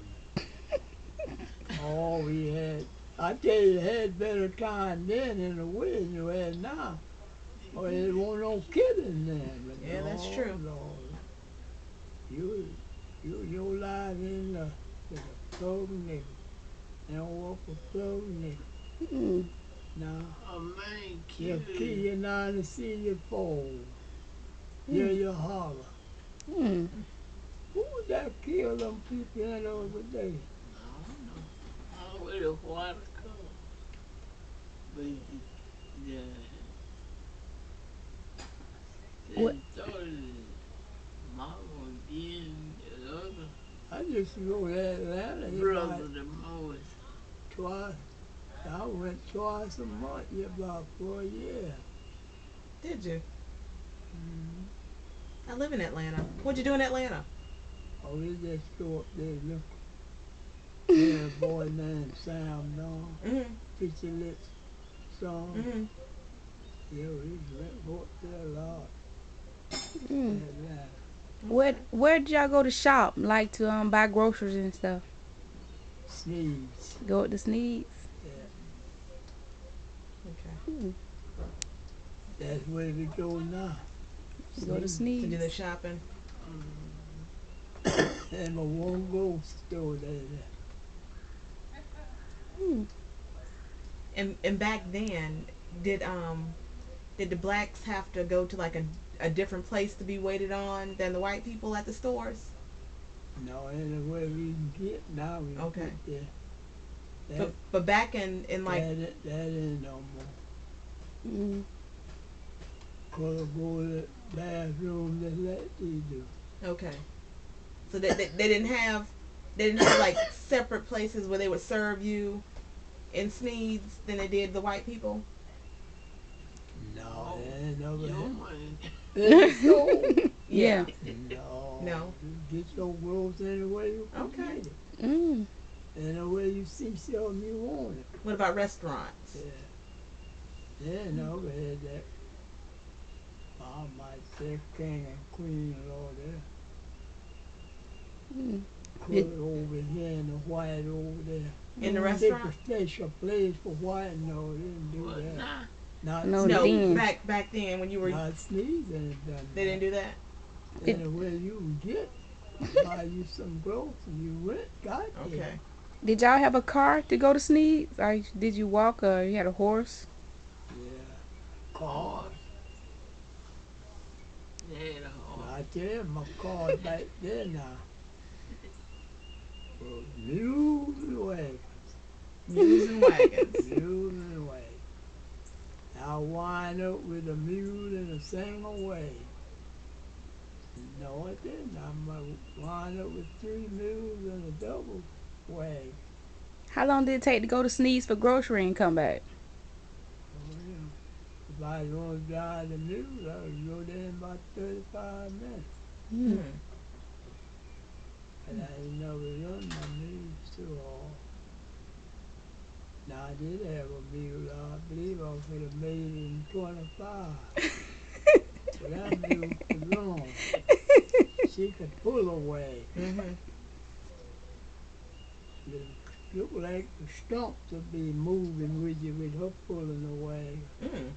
Oh, we had. I tell you, had better time then in the way than you had now. Oh, there wasn't no kidding then. But Yeah, that's true. Lord. Your life in the plug nigga. And walk a plug nigga. Mm. Now, A man you'll killed. kill you now to see you fall. Hear you holler. Mm. Who was that killed them people in the other day? I don't know. I don't know where the water come. But yeah. What? They started mama again, the other I just go to Atlanta brother, the most. twice. I went twice a month yeah, about for a year. Did you? Mm-hmm. I live in Atlanta. What'd you do in Atlanta? Oh, we just go up there and look. There's a boy named Sam Don, Mm-hmm. Preacher Lit song. Mm-hmm. Yeah, we go up there a lot. Mm. Atlanta. Where did y'all go to shop? Like to buy groceries and stuff? Sneeze. Go at the Sneeds. Yeah, Okay. Mm. that's where we go now. Go to To do the Sneeds. shopping. And my one grocery store there. Mm. And back then, did the blacks have to go to like a different place to be waited on than the white people at the stores? No, anywhere we can get now we Okay. get there. But back in like That ain't no more. Mm. Could go to the bathroom just like they do. okay, so they didn't have like separate places where they would serve you in Sneeds than they did the white people. No, they ain't never Your had. money. It's so. Yeah. No. No. You get your groceries anywhere you can Okay. get it. Mm. Anywhere you see something you want it. What about restaurants? Yeah. They ain't never had that. I might say king and queen and all that. Mm. Put it over here and the white over there. In the Take restaurant? a special place for white. No, they didn't do But that. nah. Not No, No, then. back then when you were Not sneezing. they didn't do that. It- Anywhere you can get buy you some groceries. You went, got there. Okay. Did y'all have a car to go to Sneed's, or did you walk, or you had a horse? Yeah, cars. Yeah, the horse. I tell you, my cars back there now. Well, mules and wagons. Mules and wagons. Mules and wagons. I wind up with a mule and a single wagon. No, I didn't. I wind up with 3 mules and a double wagon. How long did it take to go to Sneed's for grocery and come back? Well, if I was going to drive the mule, I would go there in about 35 minutes. Mm. Hmm. But I ain't never run my mules too hard. Now I did have a mule. I believe I could have made it in 25. But that mule was long. She could pull away. Mm-hmm. It looked like the stump to be moving with you with her pulling away. Mm.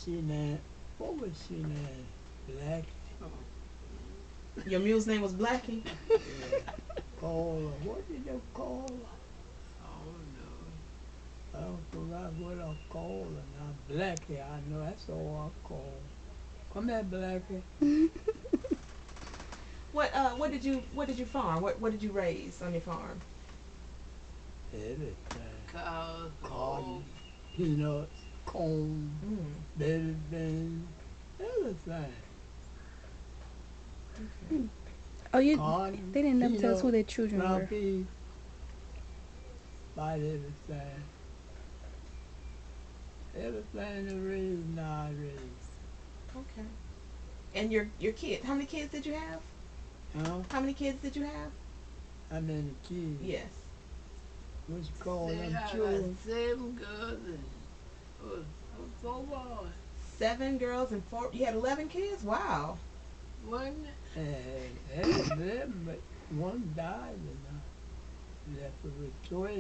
She named, what was she named? Black? Your mule's name was Blackie. Yeah. Call her. What did they call her? Oh, no. I don't forgot what I called her now. Blackie, I know that's all I call her. Come here, Blackie. What did you farm? What did you raise on your farm? Everything. Cows, Cotton, hogs, peanuts, corn, Mm. baby beans, everything. Okay. Oh, you? Cotton, They didn't never tell us who peanut, their children ground were. beef, about everything. Everything they raise now I raise. Okay. And your kid? How many kids did you have? Huh? How many kids did you have? How many kids? Yes. What you call Say them I got children? 7 girls and 4 boys. 7 girls and 4. You had 11 kids. Wow. Wasn't it? And them, but one died and I left her with 12.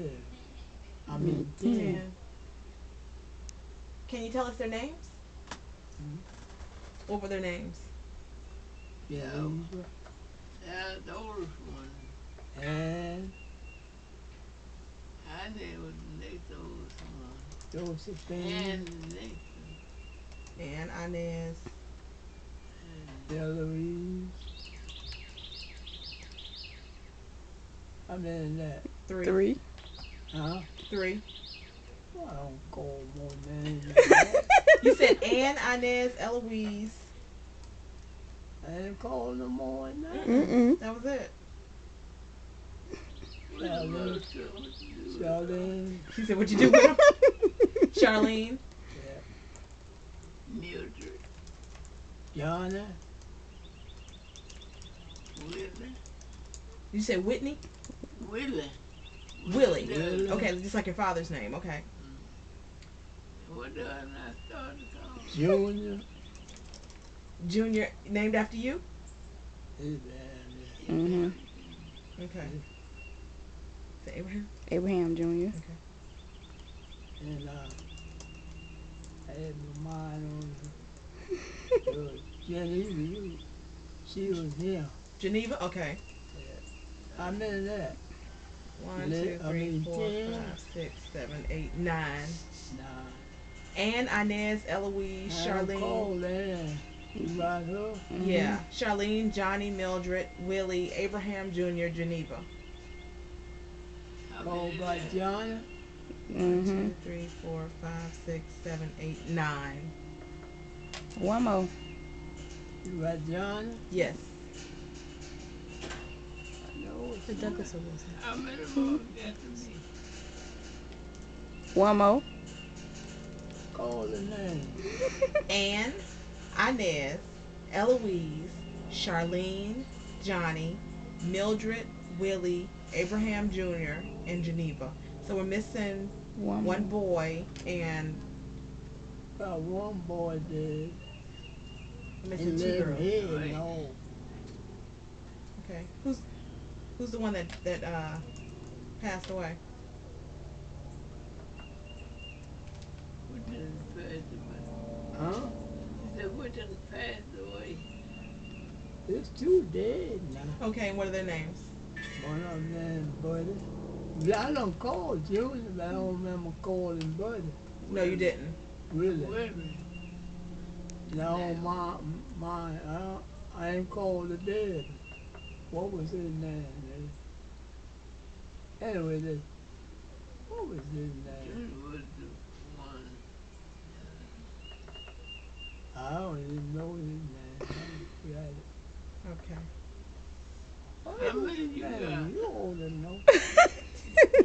I mean 10. 10. Can you tell us their names? Mhm. What were their names? Geneva That's the oldest one. and I named was the next oldest one. Josephine, And the next one. And Inez. And Eloise. How many is that? 3. 3. Huh? 3. Well, I don't call more names than that. You said Ann, Inez, Eloise. I ain't calling no more than that. Mm-mm. That was it. what the mother told me to do with Charlene. She said, "What you do with them?" Charlene. Yeah. Mildred, Johnny. Willie, You said Whitney. Willie. Willie. Willie. Okay, just like your father's name. Okay. What did I start to call him? Junior. Junior, named after you. His dad. Mm-hmm. Okay. Is it Abraham? Abraham Jr. And I had my mind on Jenny. She was here. Geneva. Okay. How many of that? 1, Lit- 2, I 3, mean, 4, 10. 5, 6, 7, 8, 9. Nah. Ann, Inez, Eloise, I don't Charlene. call that. You about her? Yeah. Charlene, Johnny, Mildred, Willie, Abraham Jr., Geneva. How Call many by is that? Johnny? 1, Mm-hmm. 2, 3, 4, 5, 6, 7, 8, 9. One more. You got Johnny? Yes. I know it's The Douglas or Wilson. How many more got to be? One more. call the name. Ann, Inez, Eloise, Charlene, Johnny, Mildred, Willie, Abraham Jr., and Geneva. So we're missing One one more. boy and Got one boy dead. we're missing And 2 let girls. head Right. no. Okay. Who's the one that passed away? What did it pass away? Huh? said, which one passed away? It's two dead now. Okay, and what are their names? One of them named Buddy. I done called Junior, but I don't remember calling Buddy. No, you didn't. Really. Women. No, I ain't called the dead. What was his name? Anyway, what was his name? Junior was the one. I don't even know his name. I forgot it. Okay. How many you got? You ought to know.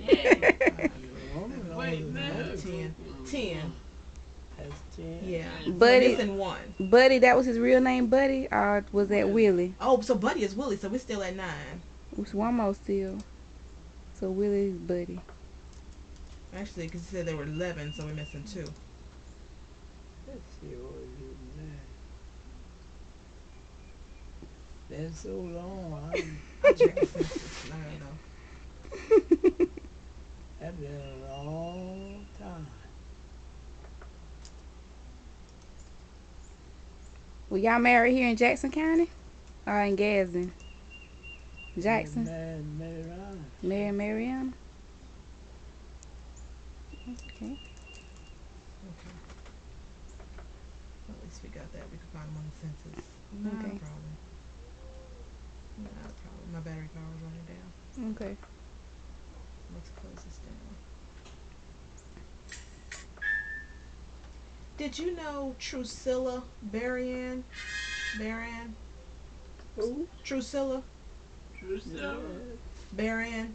Yeah. Woman ought Wait, to man. know. 10. 10. That's 10. Yeah. Buddy, Missing one. Buddy, that was his real name, Buddy, or was that Willie? Oh, so Buddy is Willie, so we're still at 9. It was one more still. So Willie's Buddy. Actually, because you said there were 11, so we're missing 2. Let's see what was his name. Been so long. I'll check the census. I don't know. That's been a long time. Were y'all married here in Jackson County? Or in Gadsden? Jackson? Mary and Mariana? Okay. Okay. Well, at least we got that. We could find them on the census. Not a Okay. problem. Not a problem. My battery power is running down. Okay. Let's close this down. Did you know Drusilla Barian? Who? Drusilla Drusilla. Barian?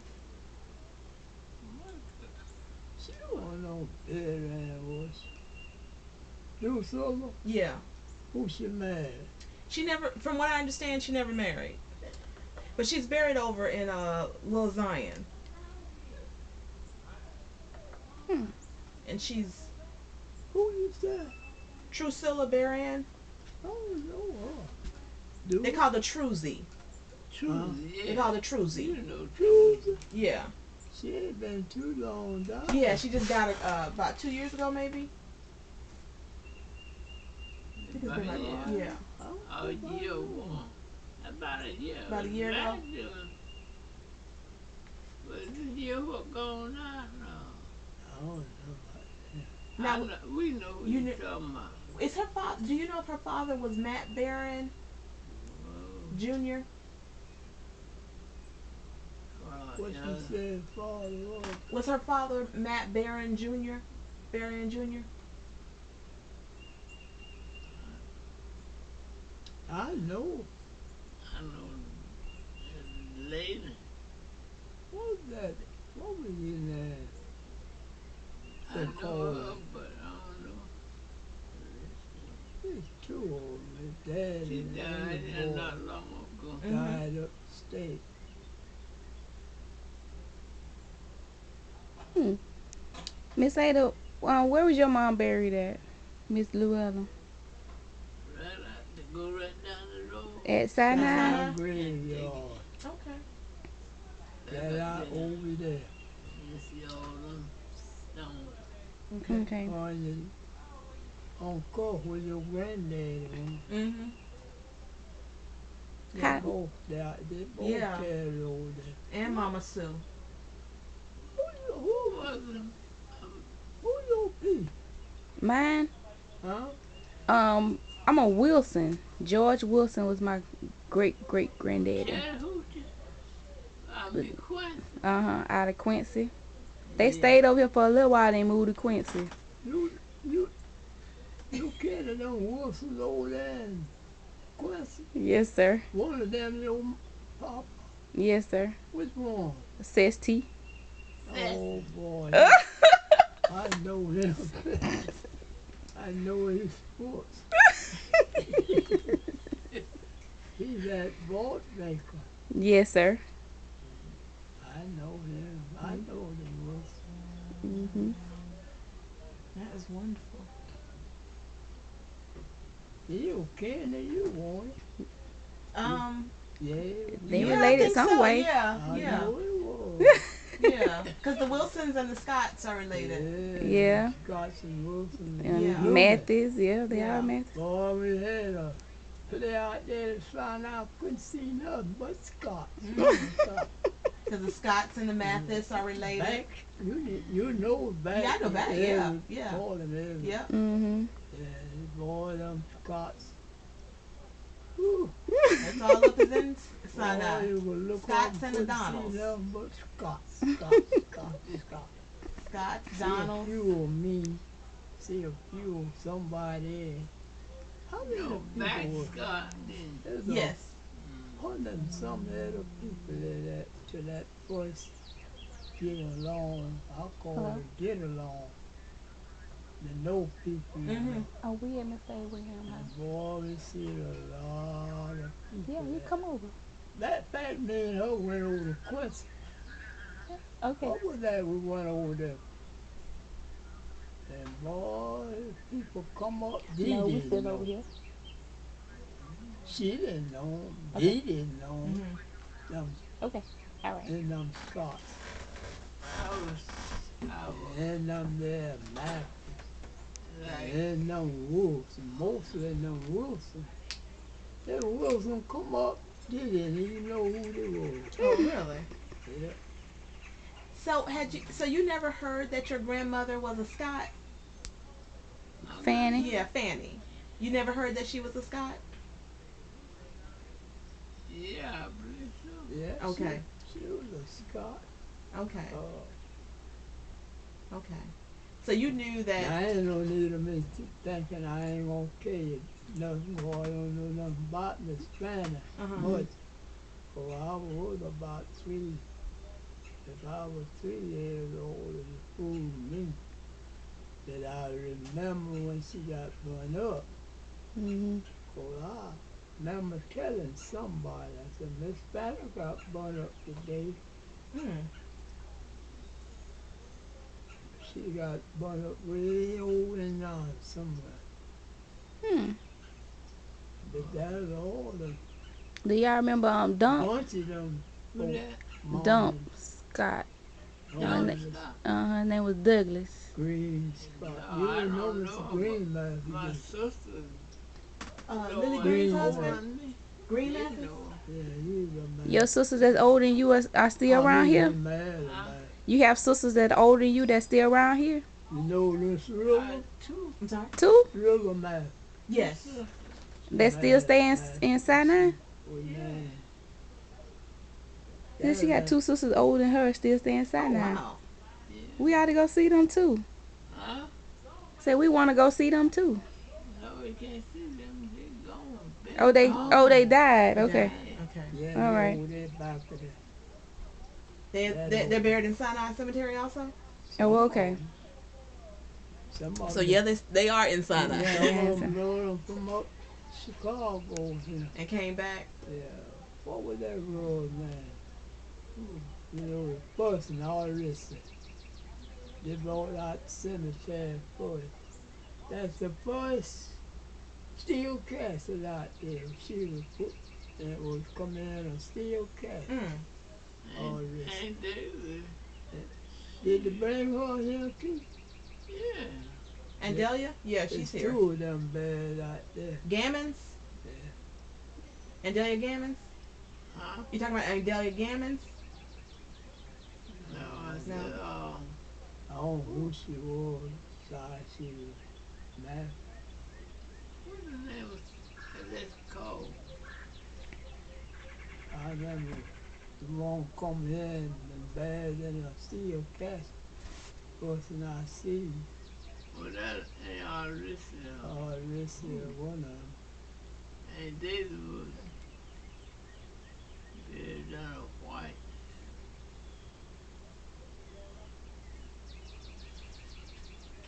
She don't know better than was. Drusilla? Yeah. Who she married? She never, from what I understand, she never married. But she's buried over in Little Zion. And she's Who is that? Drusilla Barian. I don't know her. They call her Truzy. True. They Yeah. call her Truzy. You know, Truth. Yeah. She ain't been too long down. Yeah, she just got it about 2 years ago, maybe. I think it's been like, yeah. A year one. About a year. About a year ago? Imagine. But this year what going on now? I don't know. Now, I know, we know what you you're kn- talking about. is her father? Do you know if her father was Matt Barron Jr.? What Yeah. she said, father was. Was her father Matt Barron Jr.? Barron Jr. I know. I know the lady. What was that? What was his name? I They know call her, her. but I don't know. He's too old. His dad She and died the boy not long ago. died upstate. Miss Ada, where was your mom buried at? Miss Llewellyn? Right out to go right down the road. At Sinai? Sinai? Graveyard. Okay. That out over there. You see all them stones. Okay. Okay. On course with your granddaddy. Mm-hmm. How- They both Yeah. carried over there. And Mama Sue. Who was it? Who your people? Mine? Huh? I'm a Wilson. George Wilson was my great granddaddy. Yeah, who just? I mean, Quincy. Out of Quincy. They Yeah. stayed over here for a little while. They moved to Quincy. You carried them Wilsons over there in Quincy? Yes, sir. One of them your papa? Yes, sir. Which one? Sesty. Oh boy. I know him. I know his sports. He's that vault maker. Yes, sir. I know him. I know them Wilson. Mhm. That is wonderful. You can and you want it. Um. Yeah. They yeah, I related think some so. way. Yeah. I Yeah. know it was. Yeah, because the Wilsons and the Scotts are related. Yeah, Yeah. Scots and Wilson and Yeah, Newman. Mathis, yeah, they are yeah. Mathis. Boy, we had a play out there to find out couldn't see nothing but Scots. Mhm. Scots. Because the Scotts and the Mathis are related. Back, you know Yeah, back I know in that. Yeah, every yeah, part of every. yep. Mm-hmm. Yeah, boy, them Scots. Whew. That's all up is in Boy, Sinai. you would look up Scotts and and the couldn't see Donalds. nothing but Scots, Scots, Scots, Scots. Scotts, See a Donalds. few of me, see a few of somebody. How many No, people back were? Scott then. There's a Yes. hundred and some other people to that first get along. I call Hello? it get along. The know people, you Mhm. know. Oh, we at Miss Abraham house. And boy, we see a lot of Yeah, people you there. come over. That fact, me and her went over to Quincy. Okay. What was that we went over there? And boy, people come up, they No, we didn't still over know. here. She didn't know. Okay. They didn't know. Mhm. Them Okay. All right. and them Scots. I was And them there Mathis. like, And them Wilson. Mostly them Wilson. That Wilson come up, they didn't even know who they were. Oh, really? Yeah. So had you? So you never heard that your grandmother was a Scot? my Fanny. Yeah, Fanny. You never heard that she was a Scot? yeah, I believe so. Yeah, Okay. she was a Scot. Okay. Uh, Okay. So you knew that. now I ain't no need of me thinking I ain't gonna tell you nothing, boy. I don't know nothing about Miss Fanny Uh huh. much. For I was about three. If I was 3 years old, it fooled me that I remember when she got burned up. Mm-hmm. 'Cause I remember telling somebody, I said, Miss Fanny got burned up today. Mm. She got burned up way over in somewhere. Hmm. But that's all the Do y'all remember Dump? bunch of them Who folk, that? Dump mom Scott. and Her, Don't na- Douglas, stop. her name was Douglas. Green No, Scott. You I would know don't Mr. know, but Green man if you my did. sister, Lily know Green's Green older husband, man. than me, Green did Mathis. know. Yeah, he's a Your man. sisters that's older than you are still I around mean, he here? married a Huh? man. You have sisters that older than you that still around here? You know this I river? two, I'm sorry. Too? River man. two Yes. sisters. She That still married stay a man. in Sinai? With Yeah. man. Then That she got man. two sisters older than her still stay in Oh Sinai. wow. Yeah. We ought to go see them too. Huh? Say we want to go see them too. No, we can't see them. They gone. Oh Been they Oh, gone. died. they Okay. died. Yeah. Okay. Yeah, All they right. over there back of the, They that they're old. buried in Sinai Cemetery also. Oh Some of okay. them. Some of So them. yeah, they are in Sinai Some Yeah. of them brought them from up Chicago here. and came back. Yeah. What was that road, man? You know, the first and all this. They brought out the cemetery first. That's the first steel castle out there. She was put, and it was coming in a steel castle. Mm. All Ain't, this. ain't they? Did they bring her here too? Yeah. And Yeah. Delia, yeah, she's There's here. two of them buried out there. Gammons Yeah. and Delia Gammons. Huh? You talking about Delia Gammons? No, I No, No. said, I don't know who she was. Besides, she was mad. what's the name of that's called? I remember the one come here and been buried in a steel castle. Person I see, Well, that ain't all this now. this here, one of them. And they was buried down a white.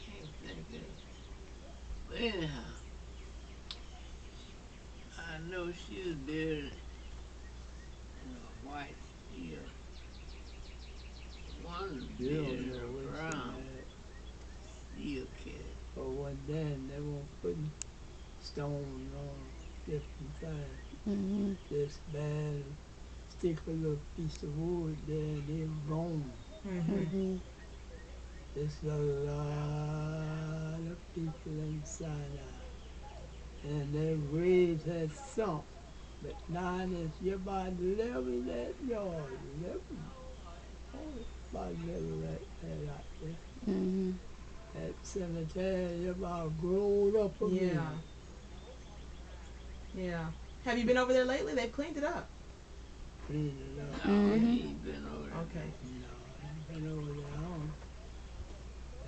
Can't think of it. But anyhow, I know she was buried in a white steel. One was You buried don't in know a where she brown married. steel cat. But one then they were putting stone on different things. Hmm. This bad stick a little piece of wood there and they were gone. Mhm. There's a lot of people inside and their waves had sunk. But now it's about 11 that yard, 11. Oh, about 11 that out there. Mhm. That cemetery about growed up Yeah. again. Yeah. Have you been over there lately? They've cleaned it up. Clean it up. No, Mhm. he ain't been over Okay. there. No, I ain't been over there long.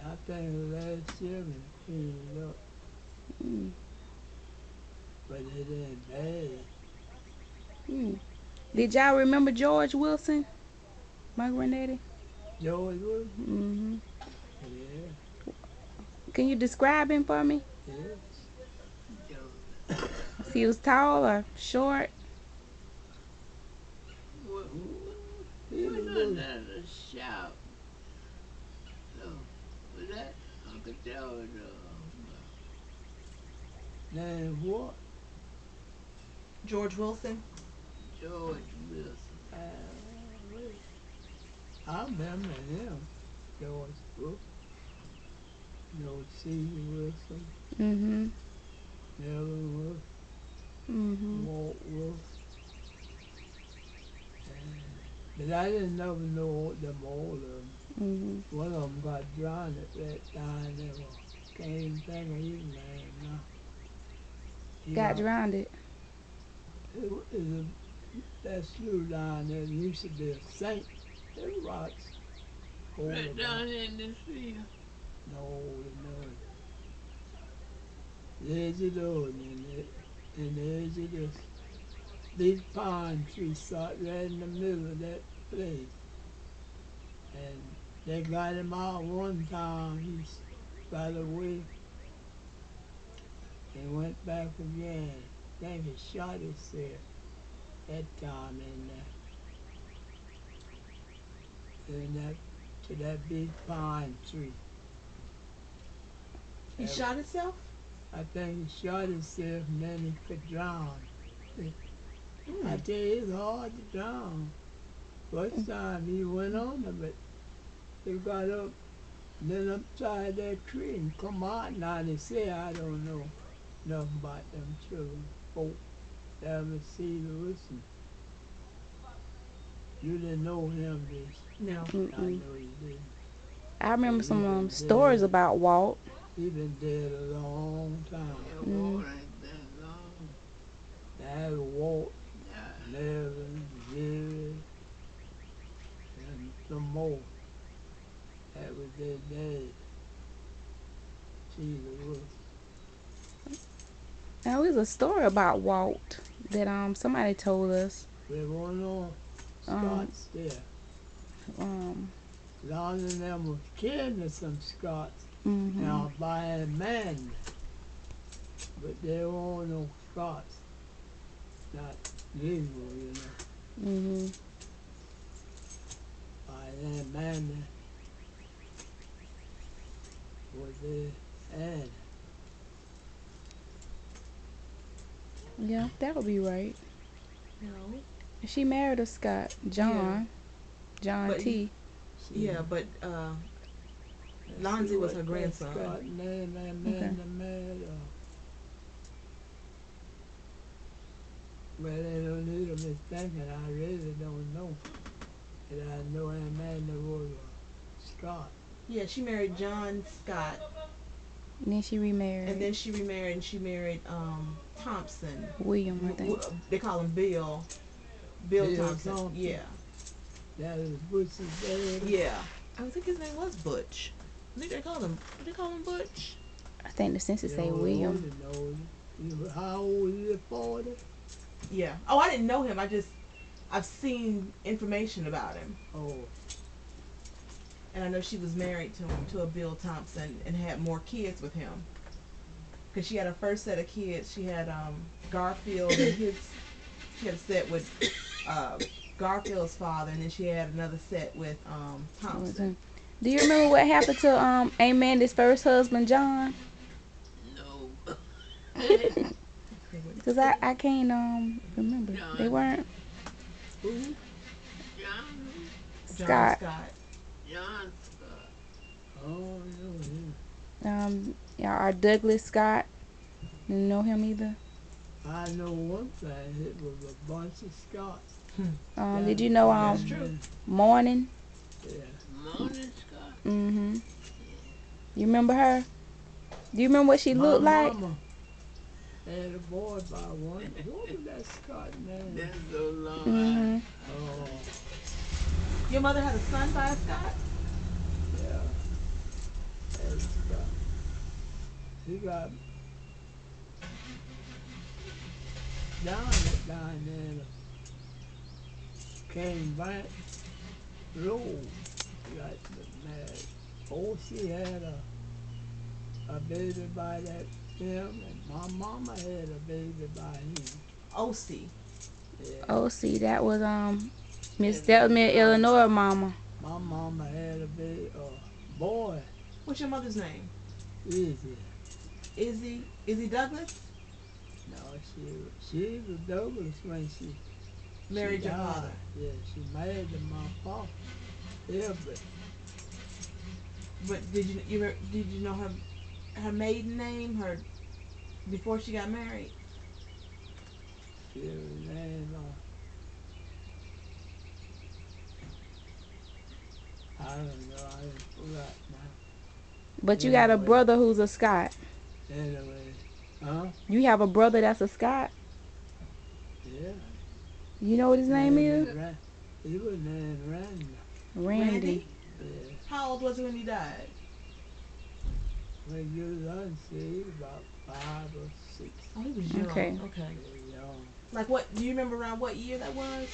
I think last year we cleaned it up, Mm. but it ain't bad. Mm. Did y'all remember George Wilson, my granddaddy? George was? Mhm. Yeah, Can you describe him for me? yes. Joe. He was tall or short? What, He what was was little. that a shout? No, was that Uncle George? Name what? George Wilson. George Wilson. Wait. I remember him. George Wilson. George C. Wilson. Mhm. Melvin Wilson. Mhm. Walt Wilson. And, but I didn't never know them all of them. Mhm. One of them got drowned at that time. They were, can't even think of his name now. He Got got, drowned. it was that slough down there used to be a saint. There were rocks all Right about. down in this field. No, no. There's it all, and there's it this big pine tree sat right in the middle of that place. And they got him out one time. He got away and went back again. Then he shot himself that time in that to that big pine tree. He And shot himself. I think he shot himself and then he could drown. I Mm. tell you, it's hard to drown. First time he went on them, but he got up, then upside that tree and come out. Now they say I don't know nothing about them children. Folk ever see the listen. You didn't know him, did No. you? I Mm-mm. know you didn't. I But remember he some been stories dead. about Walt. He been dead a long time. Yeah, Mm. war ain't been long. That Walt, Yeah. Nevin, Jerry, and some more. That was their dad. Jesus was. Now, there's a story about Walt that somebody told us. There wasn't no Um Scots there. um Lot of them was killing some Scots mhm. now by a man, but there weren't no Scots, not legal, Mhm. by that man was there and Yeah, that would be right. No. She married a Scott, Yeah. John But he. T. see, Yeah. But let's see Lonzie was what her that grandson. Scott name that Okay. man that married well, they don't need to be thinking, I really don't know. But I know that man that was a Scot. Yeah. She married John Scott, And then she and remarried then she remarried, and she married Thompson. William, I think. They call him Bill. Bill Bill Thompson. Thompson, Yeah. that is Butch's daddy. Yeah. I think his name was Butch. I think they called him. What they call him, Butch? I think the census You say know, William. older know you. How old is it, 40? Yeah. Oh, I didn't know him. I've seen information about him, Oh, and I know she was married to him, to a Bill Thompson, and had more kids with him. Because she had her first set of kids. She had Garfield and his. She had a set with uh, Garfield's father, and then she had another set with Thompson. Do you remember what happened to Amanda's first husband, John? No. Cause I can't remember. They John. weren't who? John who? John Scott. Scott. John Scott. Oh, no, him. Yeah, our Douglas Scott. You know him either? I know one thing. It was a bunch of Scots. Did you know That's true. Morning? Yeah. Morning Scott. Mm-hmm. Yeah. You remember her? Do you remember what she My looked like? mama had a boy by one. What was that Scott name? That's so long. Mm-hmm. Oh, Your mother had a son by a Scott? yeah. That Scott. He got down there in the came back road. He got mad. Oh, she had a baby by that him, and my mama had a baby by him. OC. Yeah. Oh, see, that was Miss Yeah, Delman, Illinois mama. My mama had a baby, boy. What's your mother's name? Easy. Izzy Douglas? No, she was Douglas when she Married your died. father. Yeah, she married to my papa. Yeah, but But did you know her maiden name, her before she got married? she was named, I don't know, I forgot But now. you got a Anyway, brother who's a Scott. anyway, huh? You have a brother that's a Scott. Yeah. You know what his name is? He was named Randy. Randy. Yeah. How old was he when he died? When you was unsaved, about 5 or 6. Oh, he was young. Okay. Okay. Yeah, young. Like what? Do you remember around what year that was?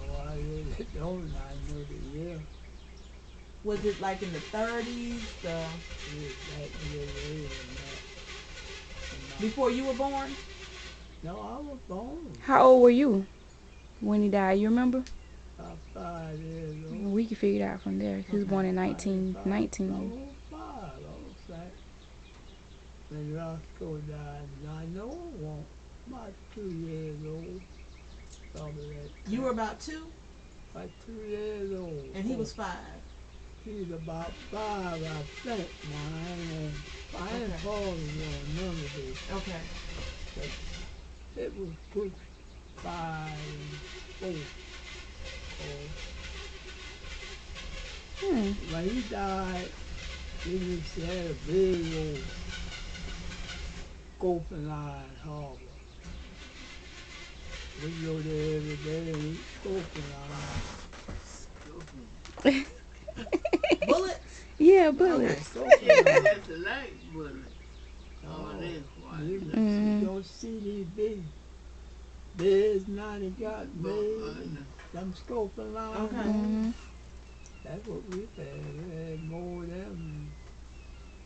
No, I really don't. I know the year. Was it like in the 30s? It was back in the day and that. Before you were born? No, I was born How old were you when he died? You remember? about 5 years old. We can figure it out from there. He was born in 1919. I was 5, I was like, when Roscoe died. And I know I was about 2 years old. Probably that You were time. about 2, About 2 years old. and he was 5. He's about 5, I think. Now, I ain't Okay. following on none of this. Okay. But it was put 5 and 4. Hmm. When he died, he had a big old scoping iron harbor. We go there every day and eat scoping iron. Bullets? Yeah, Okay. bullets. Scoping Yeah, iron. that's a light bullet. Oh, Oh, that's why. you Mhm. don't see these big beds now they got But, made. Them scoping iron. Okay. Mhm. That's what we had. We had more of them.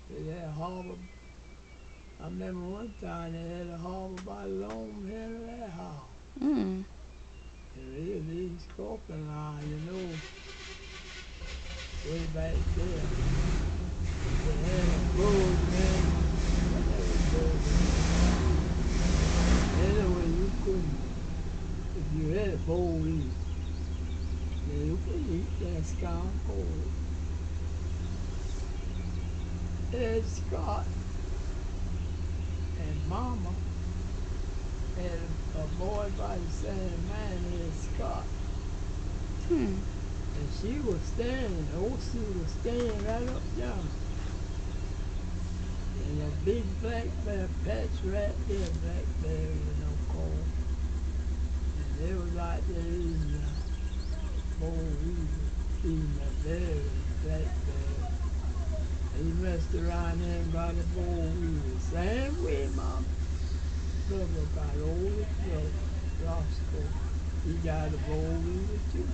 They had harbor. I remember one time they had a harbor by Lone Henry that house. Mm. And really scoping line, way back there. They had a road, man. Anyway, you couldn't, if you had a bowl eat, then you couldn't eat that scum cold. Ed Scott and Mama had a boy by the same man, Ed Scott. Hmm. And she was standing, O.C. was standing right up yonder. And a big black bear patch right there, blackberry, cold. And they was out there eating bowl eating the berry, blackberry. And he messed around there and got a boll weevil. Same way my brother got old brother, Roscoe. He got a boll weevil too.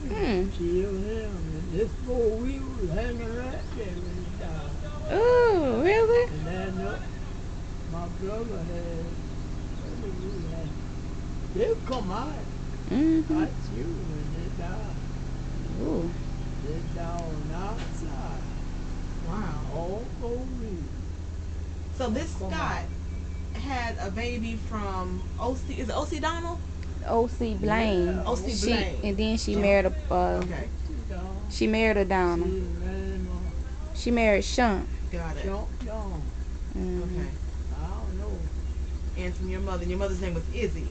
Hmm. Killed him. And this boll weevil was hanging right there when he died. Oh, really? And then my brother had, what did he have? They'll come out, Mhm. at you when they die. Ooh. They die on the outside, Wow. all over you. So this Come Scott on. had a baby from OC. Is it OC Donald? O.C. Blaine. Yeah, O.C. She Blaine. and then she Oh, married a okay. She married a Donna. His name She married Shunt. Got it. John. Mm-hmm. Okay. I don't know. And from your mother. And your mother's name was Izzy.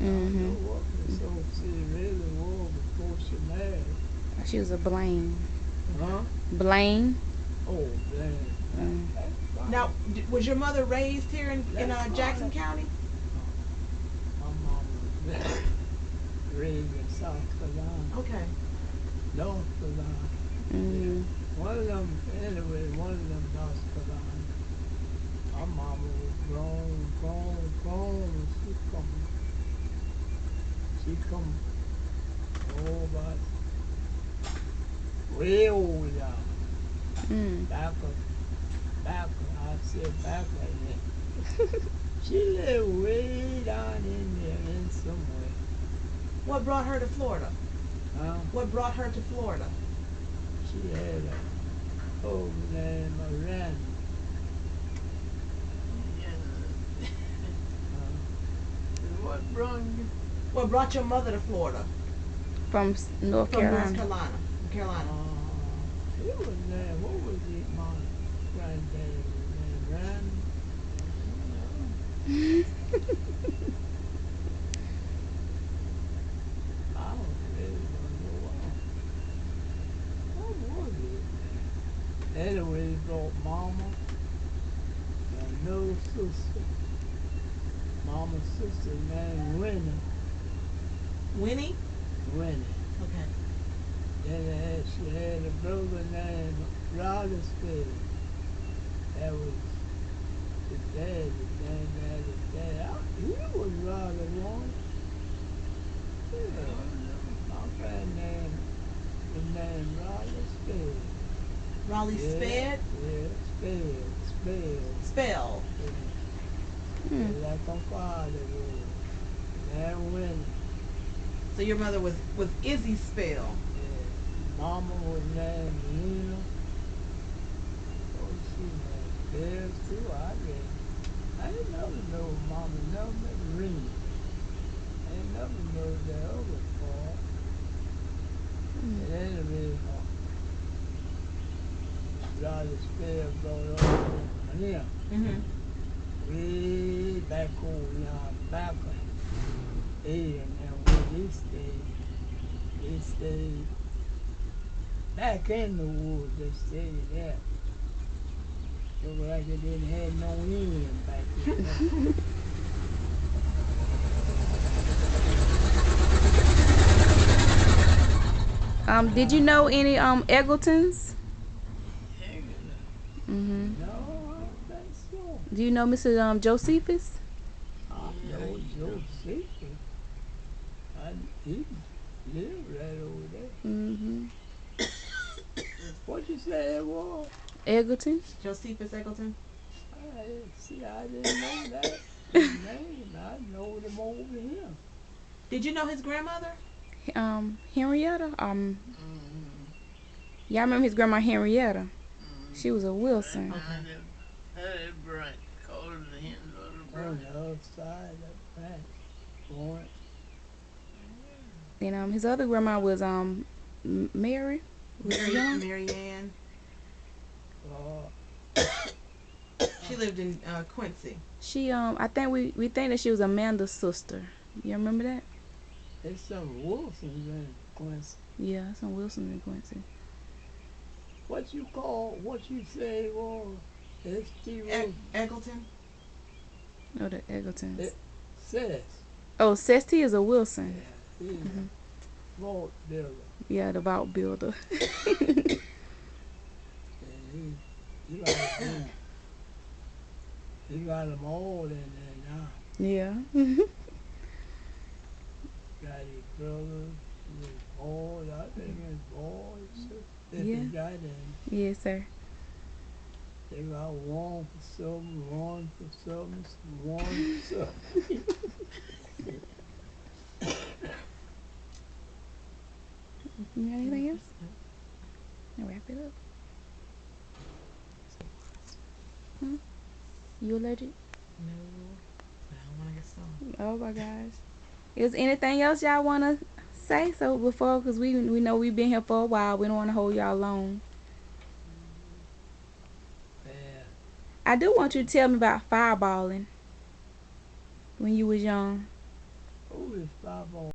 I don't know Mm-hmm. what Miss Oak really was before she married. She was a Blaine. Huh? Blaine. Oh, man. Mm. That's fine. Now, was your mother raised here in That's Jackson fine. County? My mom was raised in South Carolina, Okay. North Carolina. Mm-hmm. One of them, anyway, one of them North Carolina. My mama was grown. She come, oh, about way over there. Mm. Back, I said back like that. She lived way down in there in somewhere. What brought her to Florida? Huh? What brought her to Florida? She had a old name Miranda. Yeah. Huh? What brought you? What brought your mother to Florida? From North From North Carolina. Carolina. From Carolina. It was named, what was it, my granddad was named Randy? I don't really don't know what was it? Anyway, he brought Mama and no sister. Mama's sister named Winnie. Winnie? Winnie. Okay. Then she had a brother named Riley Spade. That was his dad, his granddad, his dad. He was rather one. Yeah. My granddad was named Riley Spade. Raleigh Sped? Yeah, Spade. Spell. Yeah. Mm. Yeah, like my father was. That Winnie. So your mother was Izzy Spell. Yeah. Mama was named Lena. Oh, she named Bears too, I guess. I ain't never know Mama, never met Rena. I ain't never know the other part. Mm. At any rate, Lottie Spell brought up in here. Mm-hmm. Way back over now, back here and then where they stayed back in the woods, they stayed there. Looked like they didn't have no end back there. Did you know any Eggletons? Mm-hmm. No, I don't think so. Do you know Mr. Josephus? I know Joe Secret. He lived right over there. Mm-hmm. What you say it was? Eggleton. Josephus Eggleton? I didn't know that. His name, I know them over here. Did you know his grandmother? Henrietta. Mm-hmm. Yeah, I remember his grandma Henrietta. Mm-hmm. She was a Wilson. Right Okay. down there, that branch, called the Hen Little On Branch. the other side of that branch. Point. And his other grandma was Mary. Was young. Mary Ann. Uh, She lived in Quincy. She I think we think that she was Amanda's sister. You remember that? there's some Wilsons in Quincy. Yeah, some Wilson in Quincy. What you say was S.T. Wilson? Eggleton? Oh, the Eggletons. It says. Oh, Sesty is a Wilson. Yeah, he's Mm-hmm. a vault builder. Yeah, the vault builder. And he like them. He got them all in there now. Yeah. Got his brothers, his boys, I think his boys, if he Yeah. got any. Yes, sir. They got one for something, one for something. You got anything else? I'll wrap it up. Huh? You allergic? No. But I don't want to get stung. Oh my gosh. Is anything else y'all wanna say so before, because we know we've been here for a while. We don't want to hold y'all long. Yeah. I do want you to tell me about fireballing when you was young. Who is 5